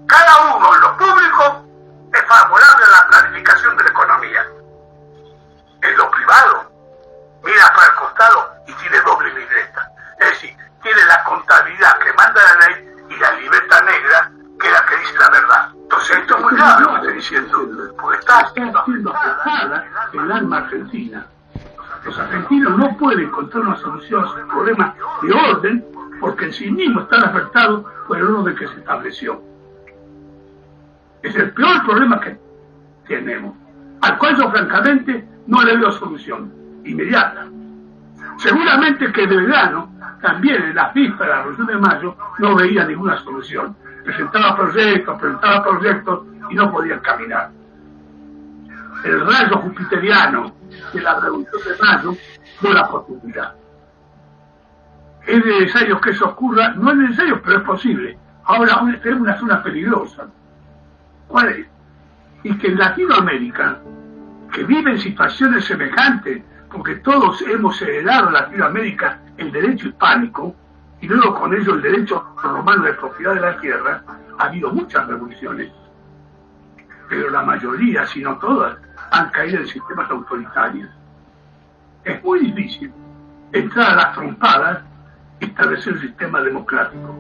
Cada uno en lo público es favorable a la planificación de la economía. En lo privado, mira para el costado y tiene doble libreta. Es decir, tiene la contabilidad que manda la ley y la libreta negra que es la que dice la verdad. Entonces esto es muy grave lo que estoy diciendo, porque está haciendo afectada el alma argentina. Los argentinos no pueden encontrar una solución a sus problemas de orden porque en sí mismos están afectados por el orden que se estableció. Es el peor problema que tenemos, al cual yo francamente no le veo solución inmediata. Seguramente que Belgrano también en las vísperas de la Revolución de Mayo no veía ninguna solución. Presentaba proyectos y no podían caminar. El rayo jupiteriano de la Revolución de Mayo fue la posibilidad. ¿Es necesario que eso ocurra? No es necesario, pero es posible. Ahora tenemos una zona peligrosa. ¿Cuál es? Y que en Latinoamérica, que vive en situaciones semejantes, porque todos hemos heredado en Latinoamérica el derecho hispánico, y luego con ello el derecho romano de propiedad de la tierra, ha habido muchas revoluciones. Pero la mayoría, si no todas, han caído en sistemas autoritarios. Es muy difícil entrar a las trompadas y establecer un sistema democrático.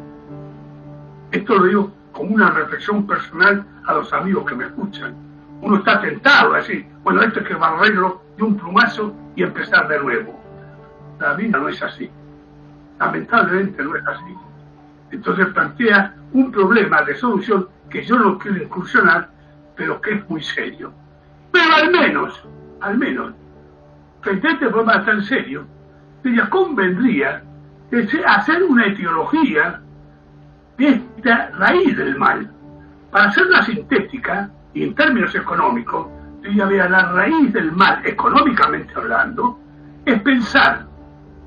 Esto lo digo como una reflexión personal a los amigos que me escuchan. Uno está tentado a decir, bueno, esto hay que barrerlo de un plumazo y empezar de nuevo. La vida no es así. Lamentablemente no es así. Entonces plantea un problema de solución que yo no quiero incursionar, pero que es muy serio. Pero al menos, frente a este problema tan serio, ya convendría hacer una etiología de esta raíz del mal. Para hacerla sintética y en términos económicos, ya vea, la raíz del mal, económicamente hablando, es pensar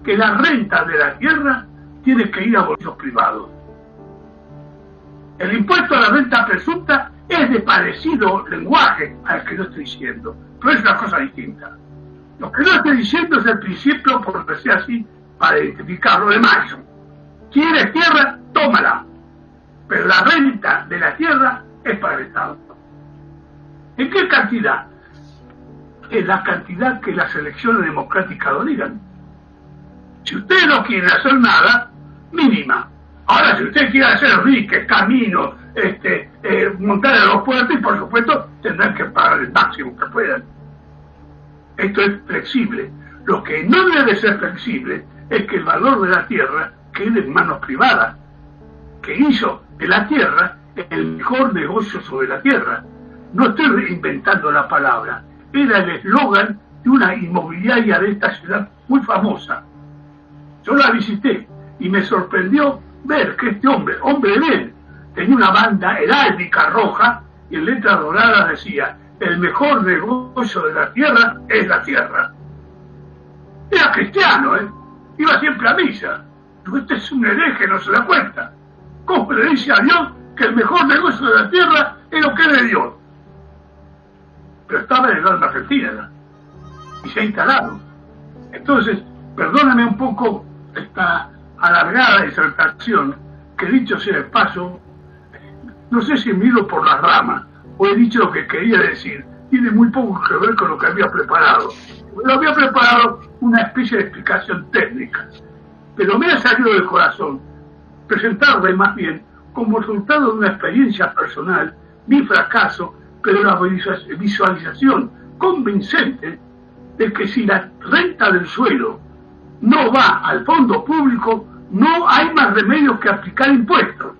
que la renta de la tierra tiene que ir a bolsillos privados. El impuesto a la renta presunta es de parecido lenguaje al que yo estoy diciendo, pero es una cosa distinta. Lo que yo estoy diciendo es el principio, por decir así, para identificarlo de Mayo. ¿Quieres tierra? Tómala. Pero la renta de la tierra es para el Estado. ¿En qué cantidad? En la cantidad que las elecciones democráticas lo digan. Si ustedes no quieren hacer nada, mínima. Ahora, si ustedes quieren hacer riques, caminos, montar aeropuertos, y por supuesto tendrán que pagar el máximo que puedan. Esto es flexible. Lo que no debe ser flexible es que el valor de la tierra quede en manos privadas, que hizo de la tierra el mejor negocio sobre la tierra. No estoy inventando la palabra, era el eslogan de una inmobiliaria de esta ciudad muy famosa. Yo la visité y me sorprendió ver que este hombre de bien, tenía una banda heráldica roja y en letra dorada decía: el mejor negocio de la tierra es la tierra. Era cristiano, iba siempre a misa. Digo, este es un hereje, no se da cuenta. ¿Cómo le dice a Dios que el mejor negocio de la tierra es lo que es de Dios? Pero estaba en el alma argentina y se ha instalado. Entonces, perdóname un poco esta alargada disertación, que dicho sea de paso, no sé si me he ido por las ramas o he dicho lo que quería decir. Tiene muy poco que ver con lo que había preparado. Lo había preparado una especie de explicación técnica, pero me ha salido del corazón presentarle más bien como resultado de una experiencia personal, mi fracaso, pero la visualización convincente de que si la renta del suelo no va al fondo público, no hay más remedio que aplicar impuestos.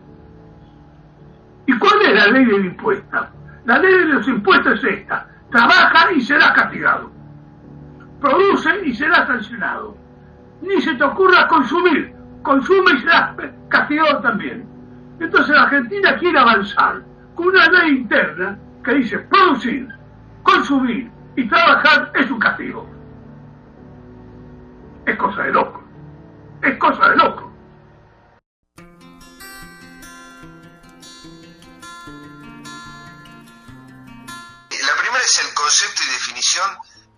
¿Y cuál es la ley del impuesto? La ley de los impuestos es esta: trabaja y serás castigado, produce y serás sancionado. Ni se te ocurra consumir, consume y serás castigado también. Entonces la Argentina quiere avanzar con una ley interna que dice: producir, consumir y trabajar es un castigo. Es cosa de loco. Es cosa de loco. La primera es el concepto y definición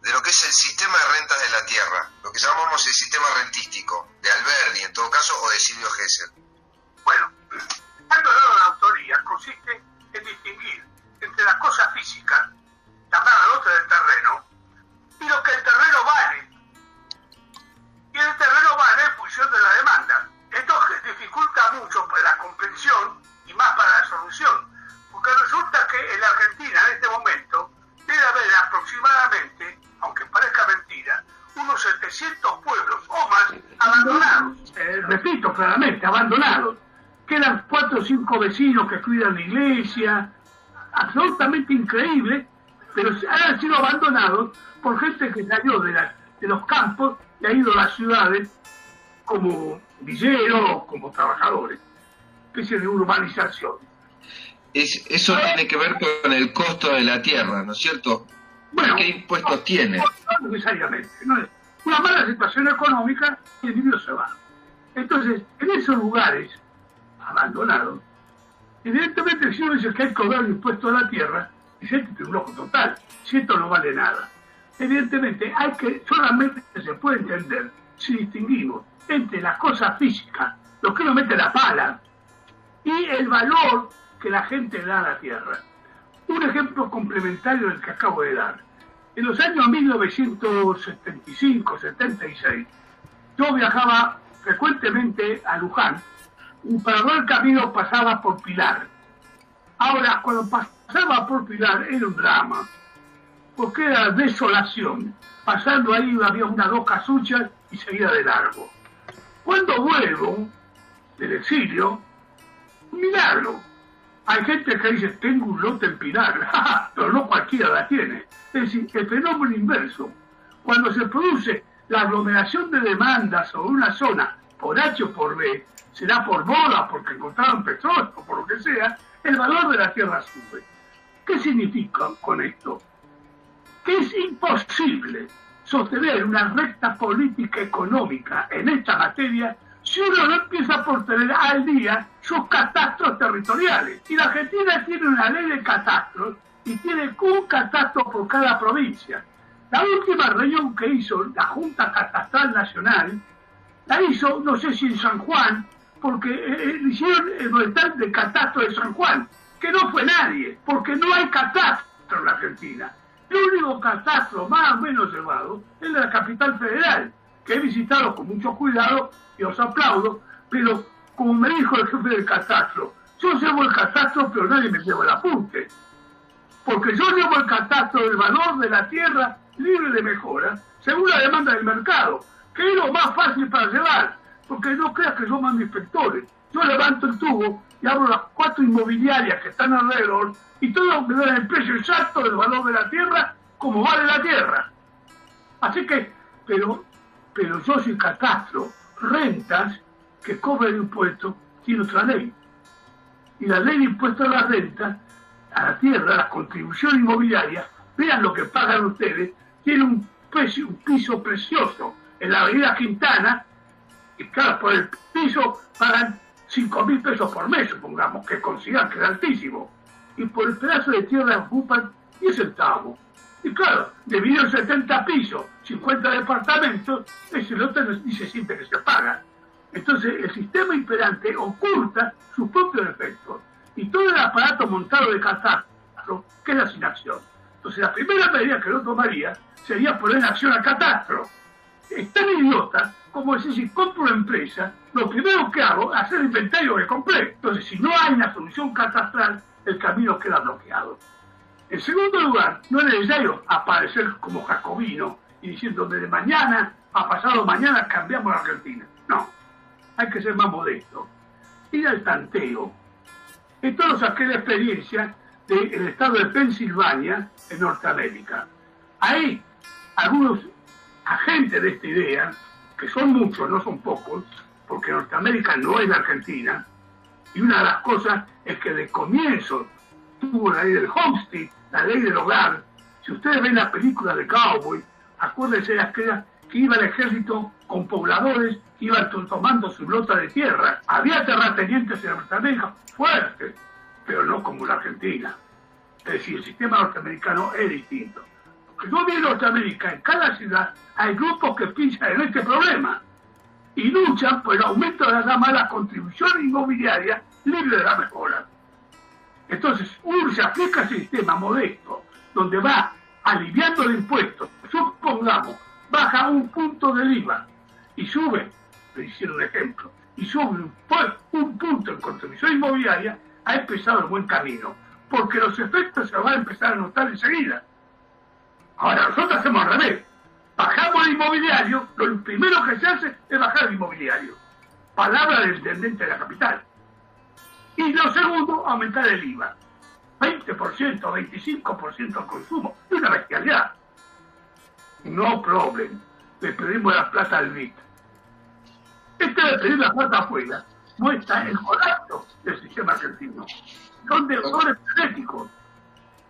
de lo que es el sistema de rentas de la tierra, lo que llamamos el sistema rentístico, de Alberdi en todo caso, o de Silvio Gesell. Bueno, dando la autoría consiste en distinguir entre las cosas físicas, la mala nota del terreno, y lo que el terreno vale. Y el terreno vale en función de la demanda. Esto dificulta mucho para la comprensión y más para la solución, porque resulta que en la Argentina en este momento debe haber aproximadamente, aunque parezca mentira, unos 700 pueblos o más abandonados. Repito claramente, abandonados. Quedan 4 o 5 vecinos que cuidan la iglesia, absolutamente increíble, pero han sido abandonados por gente que salió de los campos y ha ido a las ciudades como villeros, como trabajadores. Especie de urbanización. Eso tiene que ver con el costo de la tierra, ¿no es cierto? Bueno, ¿qué impuestos tiene? No necesariamente. No es una mala situación económica y el dinero se va. Entonces, en esos lugares abandonados, evidentemente si uno dice que hay que cobrar el impuesto a la tierra, dice que es un loco total, si esto no vale nada. Evidentemente solamente se puede entender si distinguimos entre las cosas físicas, lo que uno mete la pala, y el valor que la gente da a la tierra. Un ejemplo complementario del que acabo de dar. En los años 1975-76, yo viajaba frecuentemente a Luján, y para ver el camino pasaba por Pilar. Ahora, cuando pasaba por Pilar era un drama, porque era desolación. Pasando ahí había 1 o 2 casuchas y seguía de largo. Cuando vuelvo del exilio, un milagro. Hay gente que dice: tengo un lote en Pilar, pero no cualquiera la tiene. Es decir, el fenómeno inverso. Cuando se produce la aglomeración de demandas sobre una zona por H o por B, será por moda, porque encontraron petróleo o por lo que sea, el valor de la tierra sube. ¿Qué significa con esto? Que es imposible sostener una recta política económica en esta materia si uno no empieza por tener al día sus catastros territoriales. Y la Argentina tiene una ley de catastros y tiene un catastro por cada provincia. La última reunión que hizo la Junta Catastral Nacional, la hizo, no sé si en San Juan, porque hicieron el boletín de catastro de San Juan, que no fue nadie, porque no hay catastro en la Argentina. El único catastro más o menos llevado es de la capital federal, que he visitado con mucho cuidado y os aplaudo, pero como me dijo el jefe del catastro, yo llevo el catastro pero nadie me lleva el apunte, porque yo llevo el catastro del valor de la tierra libre de mejora según la demanda del mercado, que es lo más fácil para llevar, porque no creas que yo mando inspectores. Yo levanto el tubo y abro las 4 inmobiliarias que están alrededor y todos me dan el precio exacto del valor de la tierra como vale la tierra. Así que, pero yo soy catastro, rentas que cobran impuestos, tiene otra ley. Y la ley de impuestos a la renta, a la tierra, a la contribución inmobiliaria, vean lo que pagan ustedes, tiene un piso precioso en la avenida Quintana, y claro, por el piso pagan 5.000 pesos por mes, supongamos, que consideran que es altísimo. Y por el pedazo de tierra ocupan 10 centavos. Y claro, dividido en 70 pisos, 50 departamentos, ese lote dice siempre que se paga. Entonces el sistema imperante oculta sus propios efectos. Y todo el aparato montado de catastro queda sin acción. Entonces la primera medida que yo tomaría sería poner en acción al catastro. Es tan idiota como decir, si compro una empresa, lo primero que hago es hacer el inventario que compré. Entonces, si no hay una solución catastral, el camino queda bloqueado. En segundo lugar, no es necesario aparecer como jacobino y diciendo de mañana a pasado mañana cambiamos la Argentina. No, hay que ser más modesto. Ir al tanteo. Esto lo saqué de experiencia del estado de Pensilvania en Norteamérica. Ahí, algunos agentes de esta idea, que son muchos, no son pocos, porque Norteamérica no es la Argentina, y una de las cosas es que de comienzo tuvo la ley del homestead, la ley del hogar. Si ustedes ven la película de Cowboy, acuérdense de aquella que iba el ejército con pobladores que iban tomando su lota de tierra. Había terratenientes en Norteamérica fuertes, pero no como la Argentina. Es decir, el sistema norteamericano es distinto. Porque yo vi en Norteamérica, en cada ciudad, hay grupos que piensan en este problema y luchan por el aumento de la llamada contribución inmobiliaria libre de la mejora. Entonces, uno se aplica ese sistema modesto, donde va aliviando el impuesto. Supongamos, baja un punto del IVA y sube, le hicieron un ejemplo, y sube un punto en contribución inmobiliaria, ha empezado el buen camino, porque los efectos se van a empezar a notar enseguida. Ahora, nosotros hacemos al revés. Bajamos el inmobiliario, lo primero que se hace es bajar el inmobiliario. Palabra del intendente de la capital. Y lo segundo, aumentar el IVA. 20%, 25% al consumo. Es una bestialidad. No problem. Le pedimos la plata al BIT. Este de pedir la plata afuera muestra el colapso del sistema argentino. Son deudores frenéticos.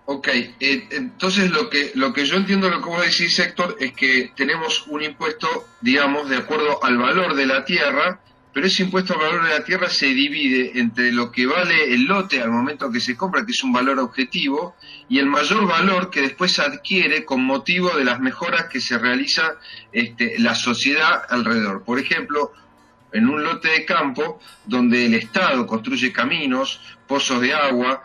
Ok, entonces lo que yo entiendo lo que vos decís, Héctor, es que tenemos un impuesto, digamos, de acuerdo al valor de la tierra, pero ese impuesto al valor de la tierra se divide entre lo que vale el lote al momento que se compra, que es un valor objetivo, y el mayor valor que después se adquiere con motivo de las mejoras que se realiza la sociedad alrededor. Por ejemplo, en un lote de campo donde el Estado construye caminos, pozos de agua,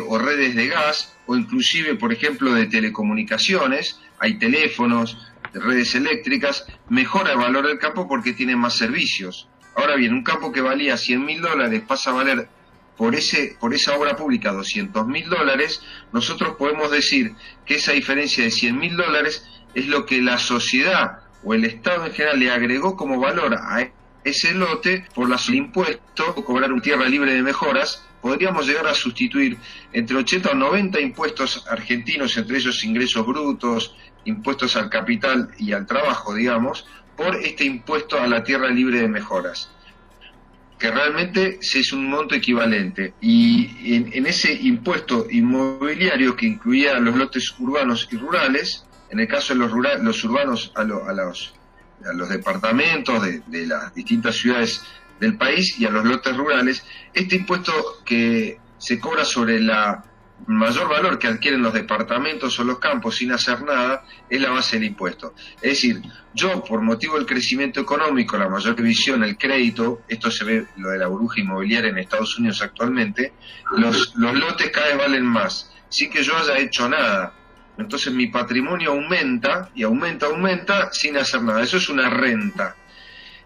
o redes de gas, o inclusive, por ejemplo, de telecomunicaciones, hay teléfonos, redes eléctricas, mejora el valor del campo porque tiene más servicios. Ahora bien, un campo que valía $100.000 pasa a valer por esa obra pública $200.000, nosotros podemos decir que esa diferencia de $100.000 es lo que la sociedad o el Estado en general le agregó como valor a ese lote por el impuesto o cobrar una tierra libre de mejoras. Podríamos llegar a sustituir entre 80 o 90 impuestos argentinos, entre ellos ingresos brutos, impuestos al capital y al trabajo, digamos, por este impuesto a la tierra libre de mejoras, que realmente es un monto equivalente. Y en ese impuesto inmobiliario que incluía los lotes urbanos y rurales, en el caso de los urbanos a los departamentos de las distintas ciudades del país y a los lotes rurales, este impuesto que se cobra sobre el mayor valor que adquieren los departamentos o los campos sin hacer nada, es la base del impuesto. Es decir, yo por motivo del crecimiento económico, la mayor división, el crédito, esto se ve lo de la burbuja inmobiliaria en Estados Unidos actualmente, los lotes cada vez valen más, sin que yo haya hecho nada. Entonces mi patrimonio aumenta y aumenta sin hacer nada. Eso es una renta.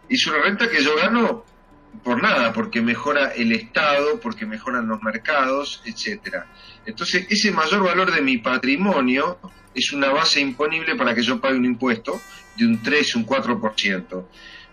Y es una renta que yo gano por nada, porque mejora el Estado, porque mejoran los mercados, etcétera. Entonces ese mayor valor de mi patrimonio es una base imponible para que yo pague un impuesto de un 3, un 4%.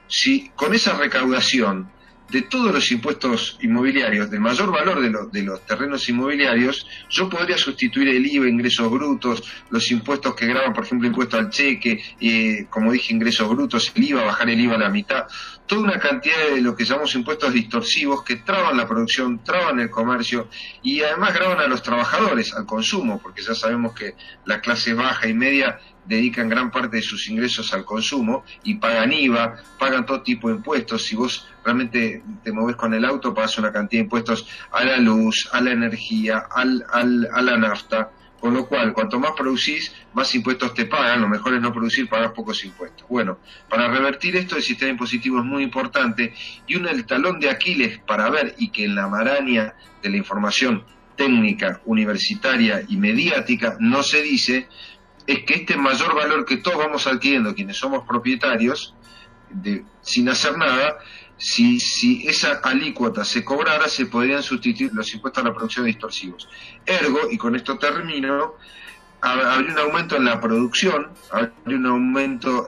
Si con esa recaudación de todos los impuestos inmobiliarios, del mayor valor de los terrenos inmobiliarios, yo podría sustituir el IVA, ingresos brutos, los impuestos que graban, por ejemplo, impuesto al cheque, como dije, ingresos brutos, el IVA, bajar el IVA a la mitad, toda una cantidad de lo que llamamos impuestos distorsivos que traban la producción, traban el comercio y además graban a los trabajadores, al consumo, porque ya sabemos que la clase baja y media dedican gran parte de sus ingresos al consumo y pagan IVA, pagan todo tipo de impuestos. Si vos realmente te movés con el auto, pagas una cantidad de impuestos a la luz, a la energía, a la nafta, con lo cual, cuanto más producís, más impuestos te pagan. Lo mejor es no producir, pagar pocos impuestos. Bueno, para revertir esto, el sistema impositivo es muy importante y el talón de Aquiles para ver y que en la maraña de la información técnica, universitaria y mediática no se dice, es que este mayor valor que todos vamos adquiriendo, quienes somos propietarios, sin hacer nada, si esa alícuota se cobrara, se podrían sustituir los impuestos a la producción distorsivos. Ergo, y con esto termino, habría un aumento en la producción, habría un aumento,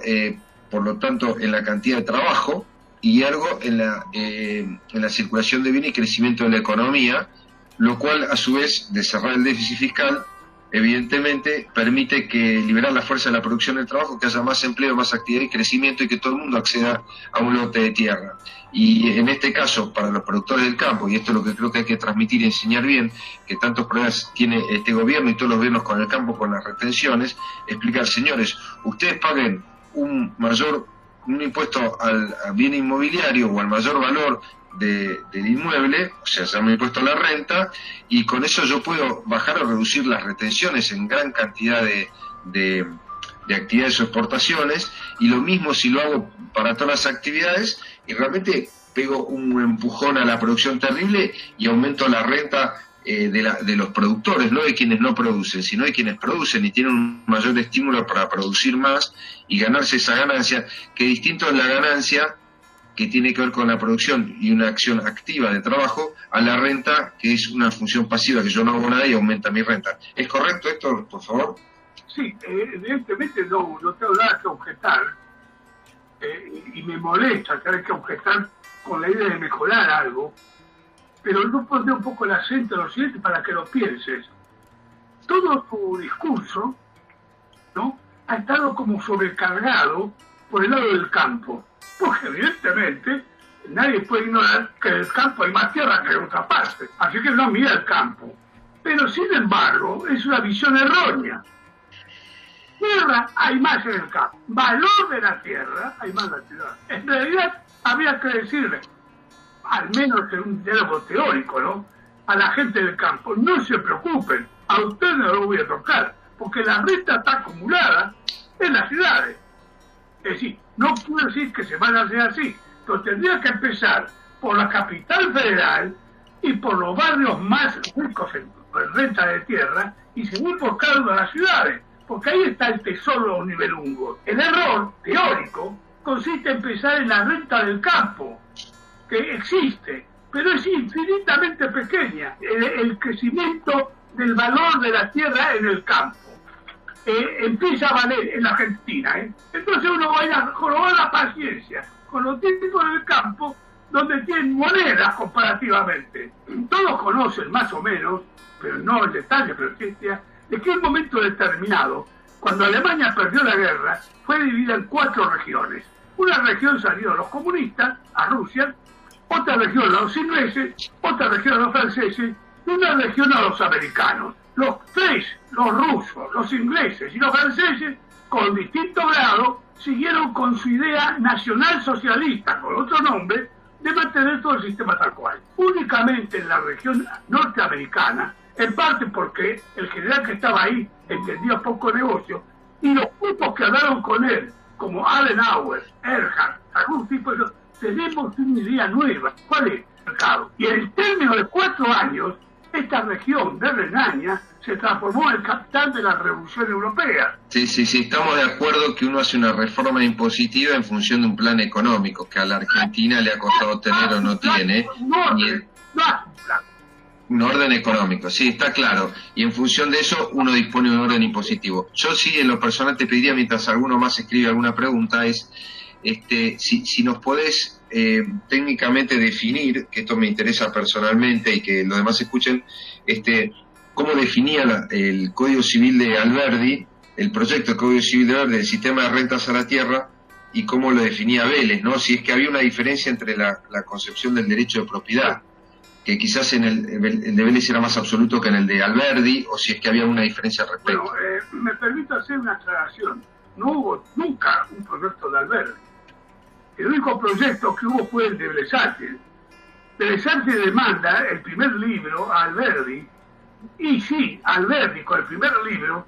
por lo tanto, en la cantidad de trabajo, y ergo en la circulación de bienes y crecimiento de la economía, lo cual, a su vez, de cerrar el déficit fiscal, evidentemente permite que liberar la fuerza de la producción del trabajo, que haya más empleo, más actividad y crecimiento y que todo el mundo acceda a un lote de tierra. Y en este caso, para los productores del campo, y esto es lo que creo que hay que transmitir y enseñar bien, que tantos problemas tiene este gobierno y todos los gobiernos con el campo, con las retenciones, explicar, señores, ustedes paguen un impuesto al bien inmobiliario o al mayor valor del inmueble, o sea, se llama impuesto a la renta, y con eso yo puedo bajar o reducir las retenciones en gran cantidad de actividades o exportaciones, y lo mismo si lo hago para todas las actividades, y realmente pego un empujón a la producción terrible y aumento la renta de los productores, no de quienes no producen, sino de quienes producen y tienen un mayor estímulo para producir más y ganarse esa ganancia, que distinto es la ganancia que tiene que ver con la producción y una acción activa de trabajo, a la renta, que es una función pasiva, que yo no hago nada y aumenta mi renta. ¿Es correcto esto, por favor? Sí, evidentemente no tengo nada que objetar, y me molesta tener que objetar con la idea de mejorar algo, pero no pondré un poco el acento en lo siguiente para que lo pienses. Todo tu discurso, ¿no?, ha estado como sobrecargado por el lado del campo. Porque evidentemente nadie puede ignorar que en el campo hay más tierra que en otra parte, así que no mira el campo. Pero sin embargo es una visión errónea. Tierra hay más en el campo, valor de la tierra hay más en la ciudad. En realidad habría que decirle, al menos en un diálogo teórico, ¿no?, a la gente del campo, no se preocupen, a ustedes no lo voy a tocar, porque la renta está acumulada en las ciudades. Es decir, no quiero decir que se van a hacer así, pero tendría que empezar por la capital federal y por los barrios más ricos en renta de tierra y seguir por cada una de las ciudades, porque ahí está el tesoro de los nivelungos. El error teórico consiste en empezar en la renta del campo, que existe, pero es infinitamente pequeña, el crecimiento del valor de la tierra en el campo. Empieza a valer en la Argentina, entonces uno va a jorobar la paciencia con los tipos del campo donde tienen monedas comparativamente. Todos conocen más o menos, pero no en detalle, pero ciencia, de que en un momento determinado, cuando Alemania perdió la guerra, fue dividida en 4 regiones. Una región salieron los comunistas, a Rusia, otra región a los ingleses, otra región a los franceses y una región a los americanos. Los tres, los rusos, los ingleses y los franceses, con distinto grado, siguieron con su idea nacional socialista, con otro nombre, de mantener todo el sistema tal cual. Únicamente en la región norteamericana, en parte porque el general que estaba ahí entendía poco negocio, y los grupos que hablaron con él, como Adenauer, Erhard, algún tipo de... tenemos una idea nueva. ¿Cuál es? Mercado. Y en el término de 4 años, esta región de Renania se transformó en el capital de la Revolución Europea. Sí, estamos de acuerdo que uno hace una reforma impositiva en función de un plan económico, que a la Argentina le ha costado tener o no tiene. Un orden económico, sí, está claro. Y en función de eso, uno dispone de un orden impositivo. Yo sí, en lo personal, te pediría, mientras alguno más escribe alguna pregunta, es si nos podés técnicamente definir, que esto me interesa personalmente y que los demás escuchen, cómo definía el Código Civil de Alberdi, el proyecto del Código Civil de Alberdi, el sistema de rentas a la tierra, y cómo lo definía Vélez, ¿no? Si es que había una diferencia entre la concepción del derecho de propiedad, que quizás el de Vélez era más absoluto que en el de Alberdi, o si es que había una diferencia al respecto. Bueno, me permito hacer una aclaración. No hubo nunca un proyecto de Alberdi. El único proyecto que hubo fue el de Blesate. Blesate demanda el primer libro a Alberdi, y sí, Alberdi con el primer libro,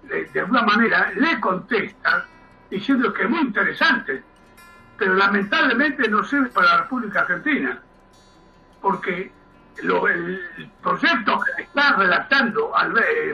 de alguna manera, le contesta diciendo que es muy interesante, pero lamentablemente no sirve para la República Argentina, porque el proyecto que está redactando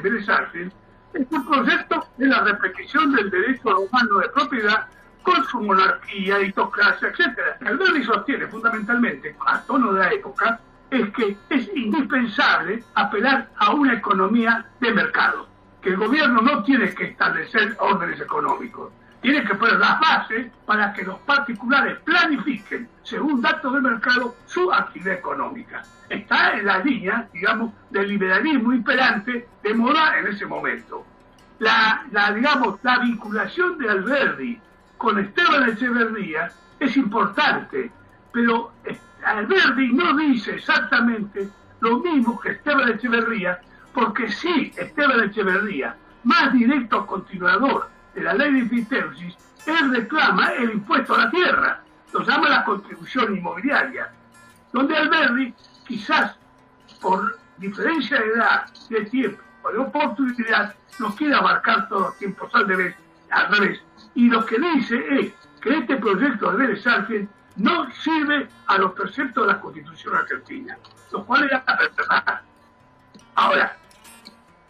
Vélez Arfield es un proyecto de la repetición del derecho romano de propiedad con su monarquía, aristocracia, etcétera. Alberdi sostiene fundamentalmente, a tono de la época, es que es indispensable apelar a una economía de mercado, que el gobierno no tiene que establecer órdenes económicos, tiene que poner las bases para que los particulares planifiquen, según datos de mercado, su actividad económica. Está en la línea, digamos, del liberalismo imperante de moda en ese momento. La vinculación de Alberdi con Esteban Echeverría es importante, pero Alberdi no dice exactamente lo mismo que Esteban Echeverría, porque sí, Esteban Echeverría, más directo continuador de la ley de Infiteusis, él reclama el impuesto a la tierra, lo llama la contribución inmobiliaria, donde Alberdi, quizás por diferencia de edad, de tiempo o de oportunidad, no quiere abarcar todos los tiempos al revés, y lo que dice es que este proyecto de Vélez Arfield no sirve a los preceptos de la Constitución argentina, lo cual era la verdad. Ahora,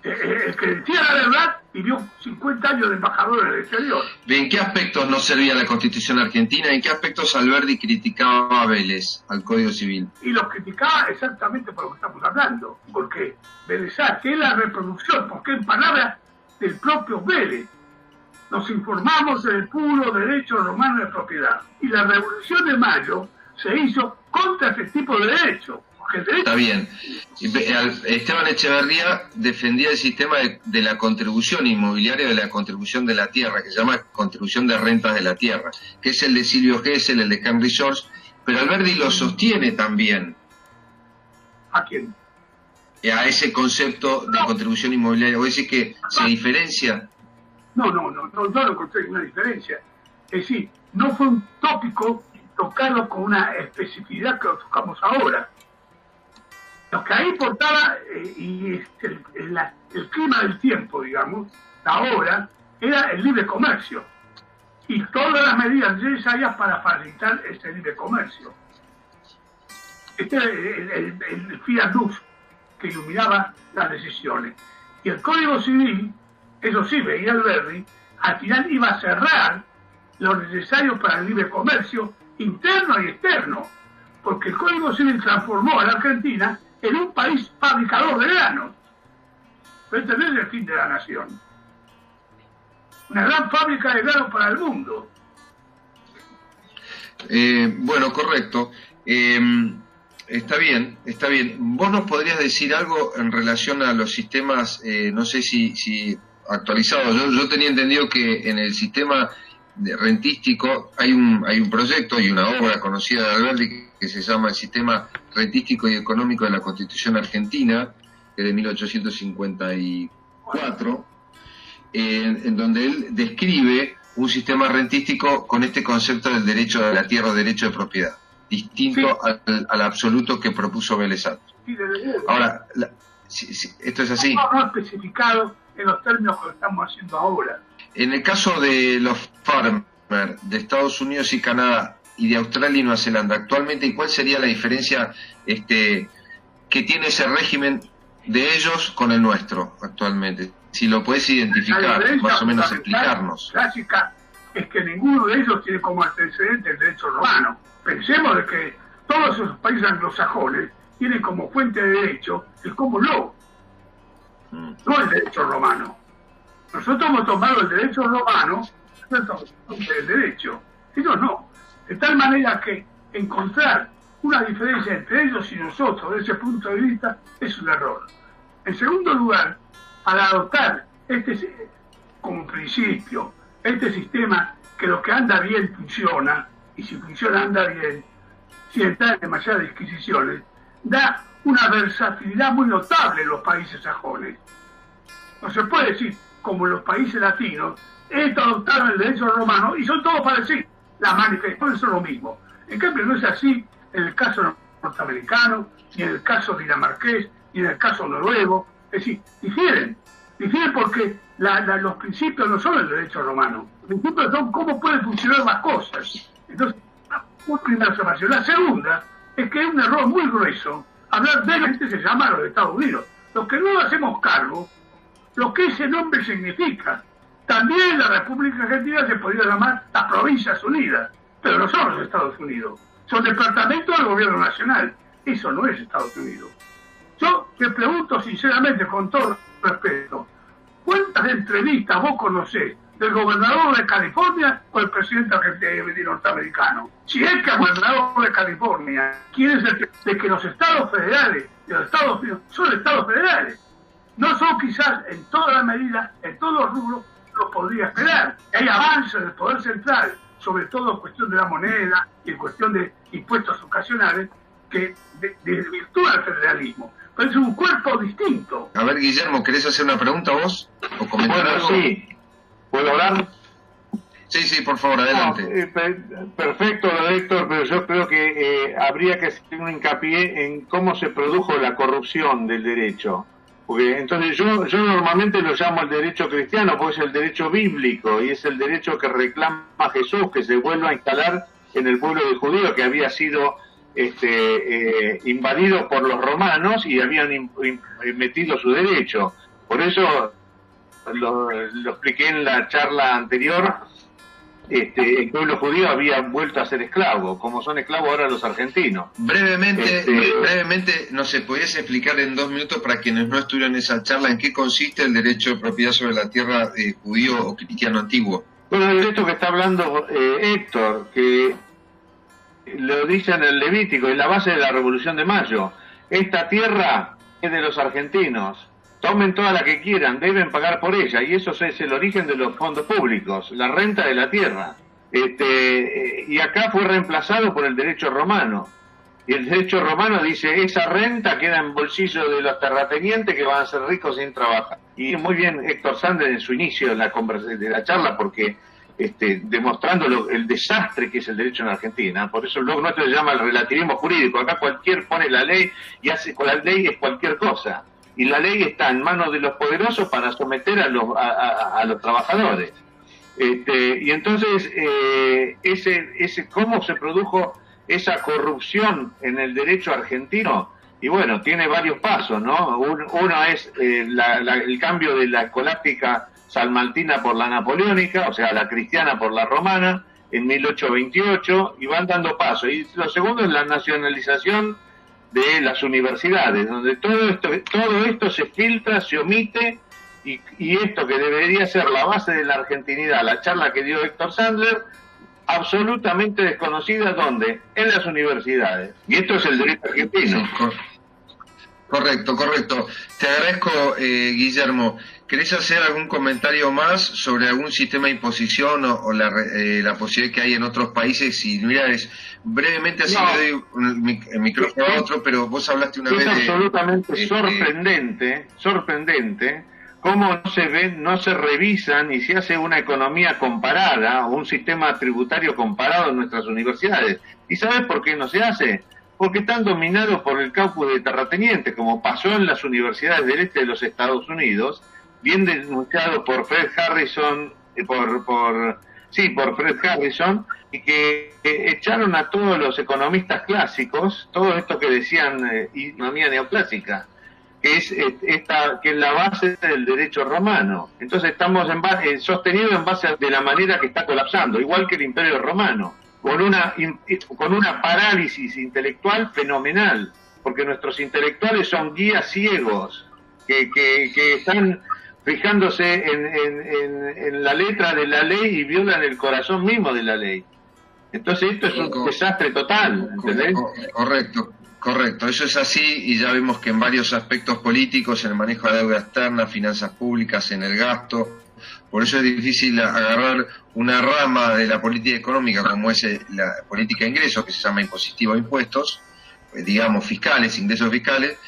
el que decía la verdad vivió 50 años de embajador en el exterior. ¿En qué aspectos no servía la Constitución argentina? ¿En qué aspectos Alberdi criticaba a Vélez, al Código Civil? Y lo criticaba exactamente por lo que estamos hablando, porque Vélez, que es la reproducción, porque en palabras del propio Vélez, nos informamos del puro derecho romano de propiedad. Y la Revolución de Mayo se hizo contra ese tipo de derecho. Está bien. Esteban Echeverría defendía el sistema de la contribución inmobiliaria, de la contribución de la tierra, que se llama contribución de rentas de la tierra, que es el de Silvio Gesell, el de Henry George, pero Alberdi lo sostiene también. ¿A quién? A ese concepto de contribución inmobiliaria. ¿Vos decís que se diferencia? No encontré ninguna diferencia. Es decir, no fue un tópico tocado con una especificidad que lo tocamos ahora. Lo que ahí importaba, y el clima del tiempo, digamos, la hora, era el libre comercio. Y todas las medidas necesarias para facilitar ese libre comercio. Este era el fiat lux que iluminaba las decisiones. Y el Código Civil, eso sí, veía Alberdi, al final iba a cerrar lo necesario para el libre comercio interno y externo, porque el Código Civil transformó a la Argentina en un país fabricador de granos. Este es el fin de la nación. Una gran fábrica de granos para el mundo. Bueno, correcto. Está bien. ¿Vos nos podrías decir algo en relación a los sistemas, no sé si actualizados? Yo tenía entendido que en el sistema rentístico hay un proyecto y una obra conocida de Alberdi que se llama el Sistema Rentístico y Económico de la Constitución Argentina, que es de 1854, en donde él describe un sistema rentístico con este concepto del derecho de la tierra, derecho de propiedad, distinto al absoluto que propuso Vélez Arfield. Sí, ahora, esto es así. No especificado en los términos que lo estamos haciendo ahora. En el caso de los farmers de Estados Unidos y Canadá y de Australia y Nueva Zelanda actualmente, ¿y cuál sería la diferencia que tiene ese régimen de ellos con el nuestro actualmente? Si lo puedes identificar, más o menos explicarnos. Clásica es que ninguno de ellos tiene como antecedente el derecho romano. Pensemos de que todos esos países anglosajones tienen como fuente de derecho el common law, no el derecho romano. Nosotros hemos tomado el derecho romano del derecho, ellos no. De tal manera que encontrar una diferencia entre ellos y nosotros, desde ese punto de vista, es un error. En segundo lugar, al adoptar como principio, este sistema que lo que anda bien funciona, y si funciona anda bien, si entra en demasiadas disquisiciones, da una versatilidad muy notable en los países sajones. No se puede decir, como en los países latinos, estos adoptaron el derecho romano y son todos parecidos. Las manifestaciones son lo mismo. En cambio, no es así en el caso norteamericano, ni en el caso dinamarqués, ni en el caso noruego. Es decir, difieren porque los principios no son el derecho romano. Los principios son cómo pueden funcionar las cosas. Entonces, una primera observación. La segunda es que es un error muy grueso hablar de la gente se llama los Estados Unidos. Los que no nos hacemos cargo, lo que ese nombre significa. También la República Argentina se podría llamar las Provincias Unidas, pero no son los Estados Unidos. Son departamentos del gobierno nacional. Eso no es Estados Unidos. Yo te pregunto sinceramente, con todo respeto, ¿cuántas entrevistas vos conocés del gobernador de California o el presidente norteamericano? Si es que el gobernador de California quiere decir de que los estados federales de los Estados Unidos son estados federales. No son quizás en toda la medida, en todos los rubros, lo podría esperar. Hay avances del poder central, sobre todo en cuestión de la moneda y en cuestión de impuestos ocasionales, que desvirtúa el federalismo. Pero es un cuerpo distinto. A ver, Guillermo, ¿querés hacer una pregunta vos? ¿O comentar algo? Sí. ¿Puedo hablar? Sí, por favor, adelante. Perfecto, Héctor, pero yo creo que habría que hacer un hincapié en cómo se produjo la corrupción del derecho. Porque entonces yo normalmente lo llamo el derecho cristiano, porque es el derecho bíblico y es el derecho que reclama Jesús, que se vuelva a instalar en el pueblo de judío que había sido invadido por los romanos y habían metido su derecho. Por eso lo expliqué en la charla anterior. El pueblo judío había vuelto a ser esclavo, como son esclavos ahora los argentinos. Brevemente, ¿no se pudiese explicar en 2 minutos para quienes no estuvieron en esa charla en qué consiste el derecho de propiedad sobre la tierra judío o cristiano antiguo? Bueno, el derecho que está hablando Héctor, que lo dice en el Levítico, es la base de la Revolución de Mayo. Esta tierra es de los argentinos. Tomen toda la que quieran, deben pagar por ella, y eso es el origen de los fondos públicos, la renta de la tierra. Y acá fue reemplazado por el derecho romano. Y el derecho romano dice, esa renta queda en bolsillo de los terratenientes que van a ser ricos sin trabajar. Y muy bien Héctor Sandler en su inicio de la charla, porque demostrando el desastre que es el derecho en Argentina. Por eso el blog nuestro se llama el relativismo jurídico. Acá cualquier pone la ley y hace con la ley es cualquier cosa. Y la ley está en manos de los poderosos para someter a los trabajadores. Y entonces, ¿cómo se produjo esa corrupción en el derecho argentino? Y bueno, tiene varios pasos, ¿no? Uno es el cambio de la escolástica salmantina por la napoleónica, o sea, la cristiana por la romana, en 1828, y van dando pasos. Y lo segundo es la nacionalización de las universidades, donde todo esto se filtra, se omite, y esto que debería ser la base de la argentinidad, la charla que dio Héctor Sandler, absolutamente desconocida, ¿dónde? En las universidades. Y esto es el derecho argentino. Sí, correcto. Te agradezco, Guillermo. ¿Querés hacer algún comentario más sobre algún sistema de imposición o la posibilidad que hay en otros países? Si miras brevemente, así le doy el micrófono a otro, pero vos hablaste una vez de... Es absolutamente sorprendente cómo no se revisan y se hace una economía comparada, o un sistema tributario comparado en nuestras universidades. ¿Y sabes por qué no se hace? Porque están dominados por el caucus de terratenientes, como pasó en las universidades del este de los Estados Unidos, bien denunciado por Fred Harrison, por Fred Harrison, y que echaron a todos los economistas clásicos, todo esto que decían economía neoclásica, que es la base del derecho romano. Entonces estamos sostenidos en base de la manera que está colapsando, igual que el Imperio Romano, con una parálisis intelectual fenomenal, porque nuestros intelectuales son guías ciegos, que están fijándose en la letra de la ley y violan el corazón mismo de la ley. Entonces esto es un desastre total, ¿entendés? Correcto, eso es así, y ya vemos que en varios aspectos políticos, en el manejo de la deuda externa, finanzas públicas, en el gasto, por eso es difícil agarrar una rama de la política económica como es la política de ingresos, que se llama impositiva o impuestos, digamos fiscales, ingresos fiscales,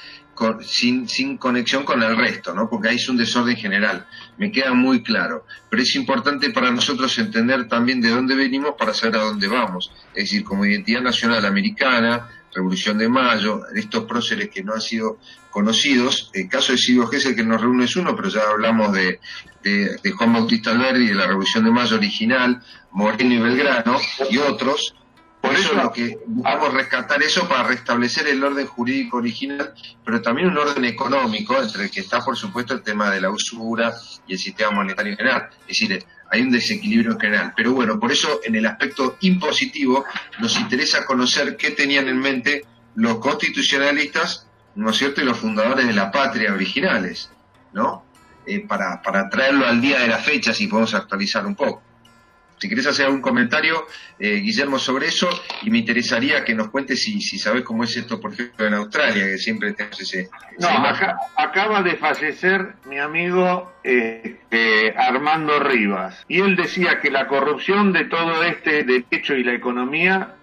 sin conexión con el resto, ¿no? Porque ahí es un desorden general, me queda muy claro, pero es importante para nosotros entender también de dónde venimos para saber a dónde vamos, es decir, como identidad nacional americana, Revolución de Mayo, estos próceres que no han sido conocidos. El caso de Silvio Gesell, que nos reúne, es uno, pero ya hablamos de Juan Bautista Alberdi, de la Revolución de Mayo original, Moreno y Belgrano y otros. Por eso lo que buscamos rescatar eso para restablecer el orden jurídico original, pero también un orden económico, entre el que está, por supuesto, el tema de la usura y el sistema monetario en general. Es decir, hay un desequilibrio en general. Pero bueno, por eso en el aspecto impositivo nos interesa conocer qué tenían en mente los constitucionalistas, ¿no es cierto?, y los fundadores de la patria originales, ¿no? Para traerlo al día de la fecha, si podemos actualizar un poco. Si querés hacer algún comentario, Guillermo, sobre eso, y me interesaría que nos cuentes si sabés cómo es esto, por ejemplo, en Australia, que siempre tenemos ese... No, acaba de fallecer mi amigo Armando Rivas, y él decía que la corrupción de todo este derecho y la economía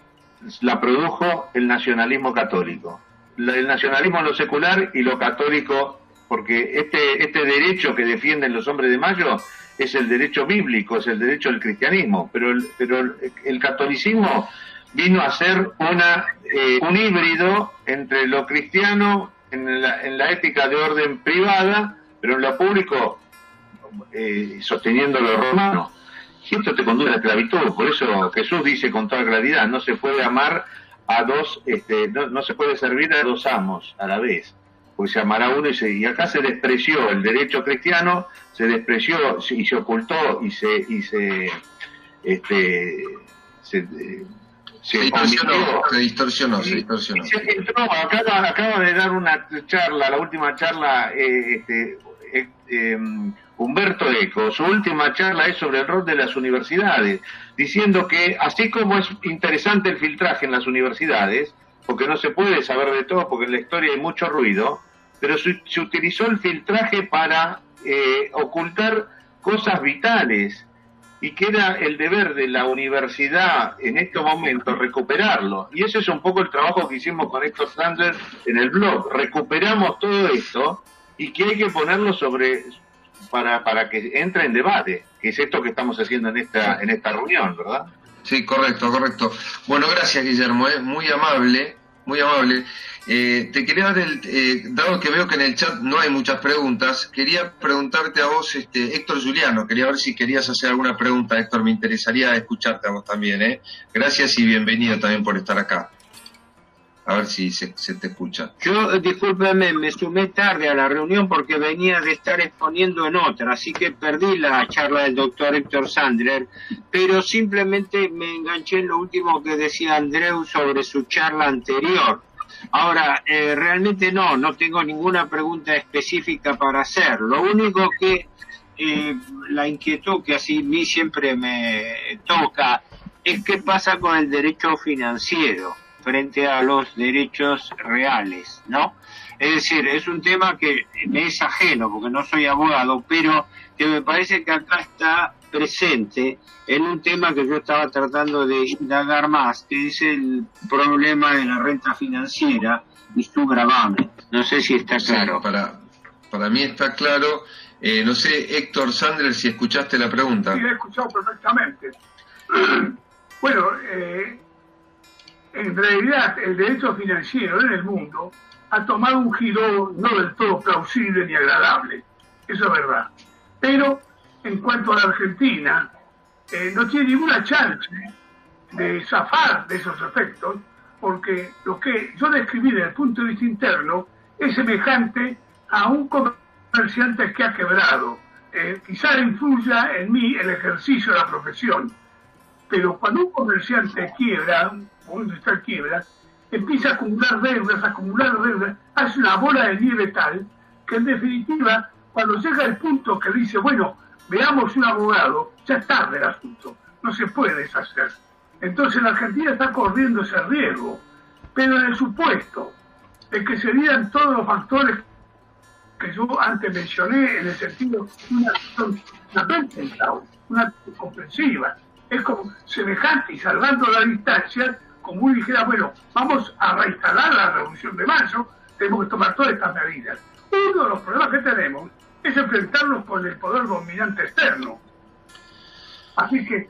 la produjo el nacionalismo católico. El nacionalismo en lo secular y lo católico, porque este derecho que defienden los hombres de Mayo es el derecho bíblico, es el derecho del cristianismo, pero el catolicismo vino a ser un híbrido entre lo cristiano en la ética de orden privada, pero en lo público sosteniendo lo romano. Y esto te conduce a la esclavitud. Por eso Jesús dice con toda claridad, no se puede amar a dos, no se puede servir a dos amos a la vez, porque se amará uno y acá se despreció el derecho cristiano, se despreció y se ocultó y se distorsionó. Acaba de dar una charla, la última charla, Humberto Eco, su última charla es sobre el rol de las universidades, diciendo que así como es interesante el filtraje en las universidades, porque no se puede saber de todo, porque en la historia hay mucho ruido, pero se utilizó el filtraje para ocultar cosas vitales, y que era el deber de la universidad en estos momentos recuperarlo. Y ese es un poco el trabajo que hicimos con Héctor Sandler en el blog. Recuperamos todo esto y que hay que ponerlo para que entre en debate, que es esto que estamos haciendo en esta reunión, ¿verdad? Sí, correcto. Bueno, gracias, Guillermo, muy amable. Te quería dar dado que veo que en el chat no hay muchas preguntas, quería preguntarte a vos, Héctor Juliano, quería ver si querías hacer alguna pregunta, Héctor, me interesaría escucharte a vos también, Gracias y bienvenido también por estar acá. A ver si se te escucha. Yo, discúlpeme, me sumé tarde a la reunión porque venía de estar exponiendo en otra, así que perdí la charla del doctor Héctor Sandler, pero simplemente me enganché en lo último que decía Andreu sobre su charla anterior. Ahora, realmente no tengo ninguna pregunta específica para hacer. Lo único que la inquietud que así a mí siempre me toca es qué pasa con el derecho financiero frente a los derechos reales, ¿no? Es decir, es un tema que me es ajeno porque no soy abogado, pero que me parece que acá está presente en un tema que yo estaba tratando de indagar más, que es el problema de la renta financiera y su gravamen. No sé si está claro. Sí, para mí está claro. No sé, Héctor Sandler, si escuchaste la pregunta. Sí, la he escuchado perfectamente. Bueno, en realidad el derecho financiero en el mundo ha tomado un giro no del todo plausible ni agradable, eso es verdad. Pero en cuanto a la Argentina, no tiene ninguna chance de zafar de esos efectos, porque lo que yo describí desde el punto de vista interno es semejante a un comerciante que ha quebrado. Quizá influya en mí el ejercicio de la profesión, pero cuando un comerciante quiebra, un industrial quiebra, empieza a acumular deudas, hace una bola de nieve tal que en definitiva, cuando llega el punto que dice, bueno, veamos un abogado, ya es tarde el asunto, no se puede deshacer. Entonces la Argentina está corriendo ese riesgo, pero en el supuesto de que se dieran todos los factores que yo antes mencioné, en el sentido de una acción comprensiva, es como semejante y salvando la distancia, como uno dijera, bueno, vamos a reinstalar la Revolución de Mayo, tenemos que tomar todas estas medidas. Uno de los problemas que tenemos es enfrentarnos con el poder dominante externo. Así que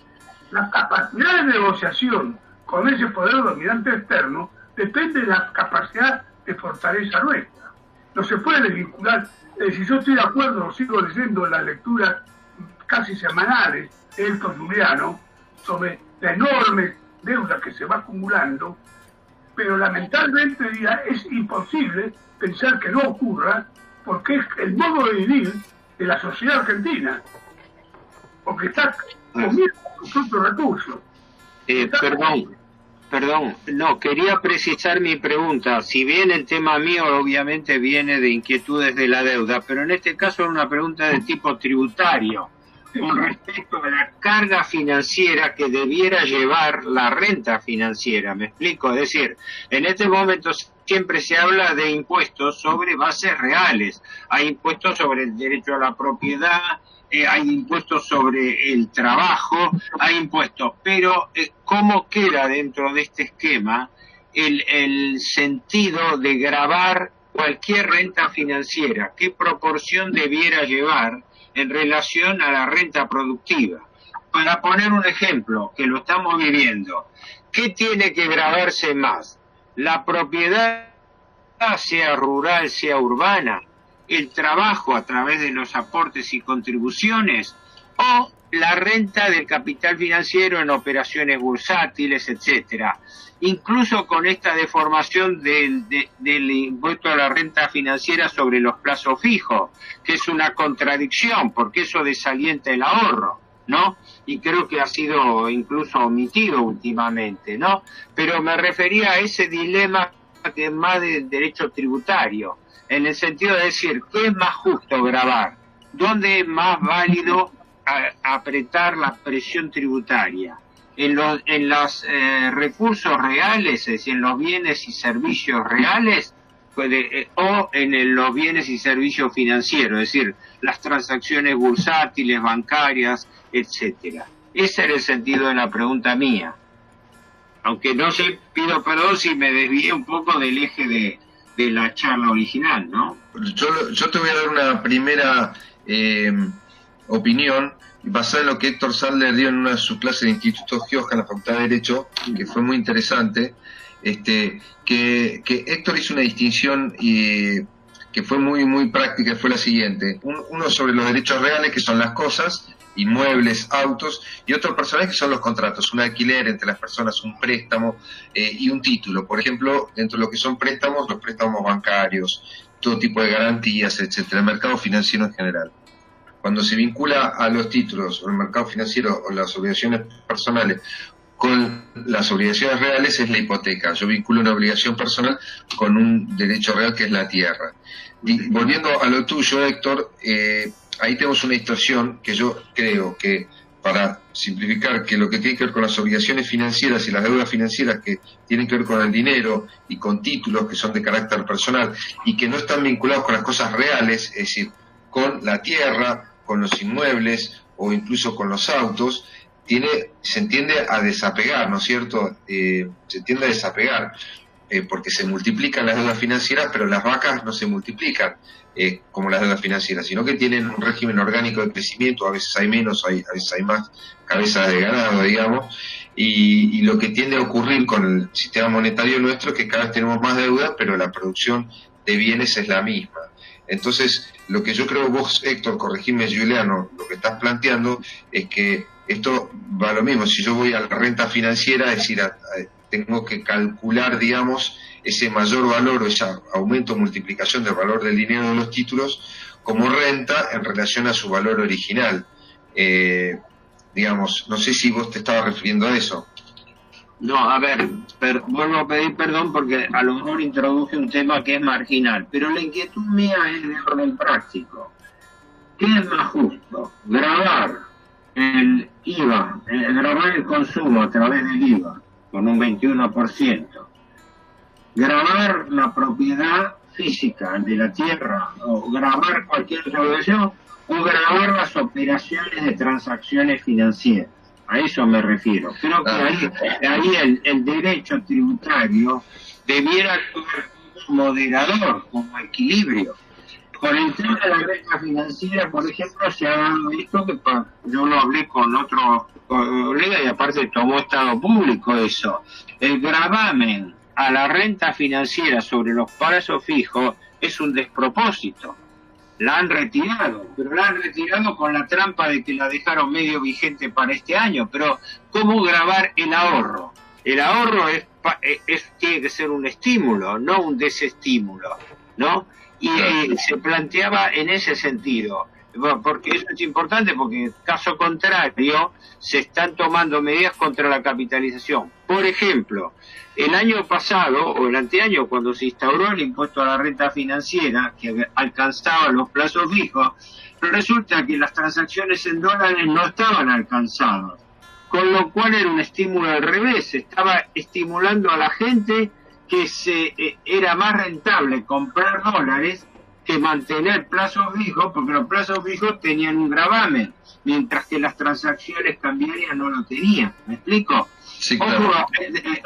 la capacidad de negociación con ese poder dominante externo depende de la capacidad de fortaleza nuestra. No se puede desvincular. Si yo estoy de acuerdo, sigo leyendo las lecturas casi semanales de Héctor Juliano sobre la enorme deuda que se va acumulando, pero lamentablemente es imposible pensar que no ocurra, porque es el modo de vivir de la sociedad argentina, porque está comiendo sus propios recursos. Perdón, no, quería precisar mi pregunta. Si bien el tema mío obviamente viene de inquietudes de la deuda, pero en este caso es una pregunta de tipo tributario, con respecto a la carga financiera que debiera llevar la renta financiera. ¿Me explico? Es decir, en este momento siempre se habla de impuestos sobre bases reales. Hay impuestos sobre el derecho a la propiedad, hay impuestos sobre el trabajo, hay impuestos, pero ¿cómo queda dentro de este esquema el sentido de gravar cualquier renta financiera? ¿Qué proporción debiera llevar en relación a la renta productiva? Para poner un ejemplo, que lo estamos viviendo, ¿qué tiene que gravarse más? ¿La propiedad, sea rural, sea urbana? ¿El trabajo a través de los aportes y contribuciones? ¿O la renta del capital financiero en operaciones bursátiles, etcétera? Incluso con esta deformación del impuesto a la renta financiera sobre los plazos fijos, que es una contradicción, porque eso desalienta el ahorro, ¿no? Y creo que ha sido incluso omitido últimamente, ¿no? Pero me refería a ese dilema que es más de derecho tributario, en el sentido de decir, ¿qué es más justo gravar? ¿Dónde es más válido apretar la presión tributaria? ¿En los recursos reales, es decir, en los bienes y servicios reales, o en los bienes y servicios financieros, es decir, las transacciones bursátiles, bancarias, etcétera? Ese era el sentido de la pregunta mía. Aunque no sé, pido perdón si me desvié un poco del eje de la charla original, ¿no? Yo te voy a dar una primera opinión basada en lo que Héctor Sandler dio en una de sus clases de Instituto Gioja en la Facultad de Derecho, que fue muy interesante, que Héctor hizo una distinción que fue muy práctica, fue la siguiente: uno sobre los derechos reales, que son las cosas, inmuebles, autos, y otro personal que son los contratos, un alquiler entre las personas, un préstamo y un título. Por ejemplo, dentro de lo que son préstamos, los préstamos bancarios, todo tipo de garantías, etcétera, el mercado financiero en general. Cuando se vincula a los títulos o el mercado financiero o las obligaciones personales con las obligaciones reales, es la hipoteca. Yo vinculo una obligación personal con un derecho real, que es la tierra. Y volviendo a lo tuyo, Héctor, ahí tenemos una distorsión que yo creo que, para simplificar, que lo que tiene que ver con las obligaciones financieras y las deudas financieras que tienen que ver con el dinero y con títulos que son de carácter personal y que no están vinculados con las cosas reales, es decir, con la tierra, con los inmuebles o incluso con los autos, se entiende a desapegar, ¿no es cierto? Se tiende a desapegar, porque se multiplican las deudas financieras, pero las vacas no se multiplican como las deudas financieras, sino que tienen un régimen orgánico de crecimiento. A veces hay menos, a veces hay más cabezas de ganado, digamos, y lo que tiende a ocurrir con el sistema monetario nuestro es que cada vez tenemos más deuda, pero la producción de bienes es la misma. Entonces, lo que yo creo, vos, Héctor, corregime, Juliano, lo que estás planteando es que esto va a lo mismo. Si yo voy a la renta financiera, es decir, tengo que calcular, digamos, ese mayor valor o ese aumento o multiplicación del valor del dinero de los títulos como renta en relación a su valor original. Digamos, no sé si vos te estabas refiriendo a eso. No, a ver, vuelvo a pedir perdón porque a lo mejor introduje un tema que es marginal, pero la inquietud mía es de orden práctico. ¿Qué es más justo? ¿Gravar el IVA, grabar el consumo a través del IVA con un 21%, grabar la propiedad física de la tierra o grabar cualquier otra obligación o grabar las operaciones de transacciones financieras. A eso me refiero. Creo que ahí el derecho tributario debiera actuar como moderador, como equilibrio. Con el tema de la renta financiera, por ejemplo, se ha dado esto que yo lo hablé con otro colega y aparte tomó estado público eso. El gravamen a la renta financiera sobre los plazos fijos es un despropósito. La han retirado, pero la han retirado con la trampa de que la dejaron medio vigente para este año. Pero ¿cómo gravar el ahorro? El ahorro tiene que ser un estímulo, no un desestímulo, ¿no? Y se planteaba en ese sentido, porque eso es importante, porque en caso contrario se están tomando medidas contra la capitalización. Por ejemplo, el año pasado o el anteaño, cuando se instauró el impuesto a la renta financiera, que alcanzaba los plazos fijos, resulta que las transacciones en dólares no estaban alcanzadas, con lo cual era un estímulo al revés, estaba estimulando a la gente que era más rentable comprar dólares que mantener plazos fijos, porque los plazos fijos tenían un gravamen, mientras que las transacciones cambiarias no lo tenían. ¿Me explico? Sí, claro.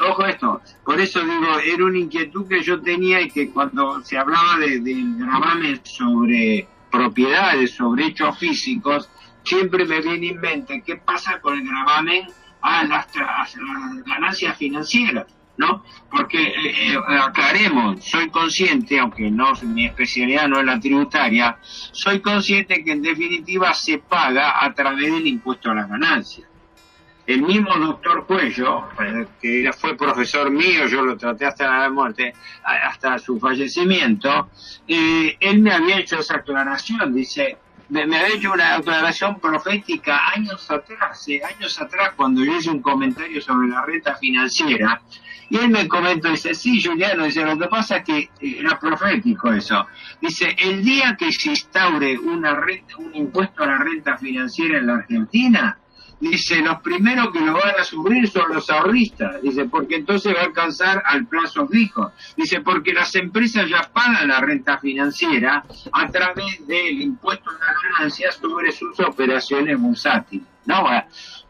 Ojo esto, por eso digo, era una inquietud que yo tenía y que cuando se hablaba del gravamen sobre propiedades, sobre hechos físicos, siempre me viene en mente qué pasa con el gravamen a las ganancias financieras, ¿no? Porque aclaremos, soy consciente, aunque no mi especialidad no es la tributaria, soy consciente que en definitiva se paga a través del impuesto a las ganancias. El mismo doctor Cuello, que fue profesor mío, yo lo traté hasta la muerte, hasta su fallecimiento, él me había hecho esa aclaración, dice, me había hecho una aclaración profética años atrás, cuando yo hice un comentario sobre la renta financiera, y él me comentó, dice, sí, Juliano, dice, lo que pasa es que era profético eso. Dice, el día que se instaure un impuesto a la renta financiera en la Argentina, dice, los primeros que lo van a sufrir son los ahorristas, dice, porque entonces va a alcanzar al plazo fijo, dice, porque las empresas ya pagan la renta financiera a través del impuesto a las ganancias sobre sus operaciones bursátiles, ¿no?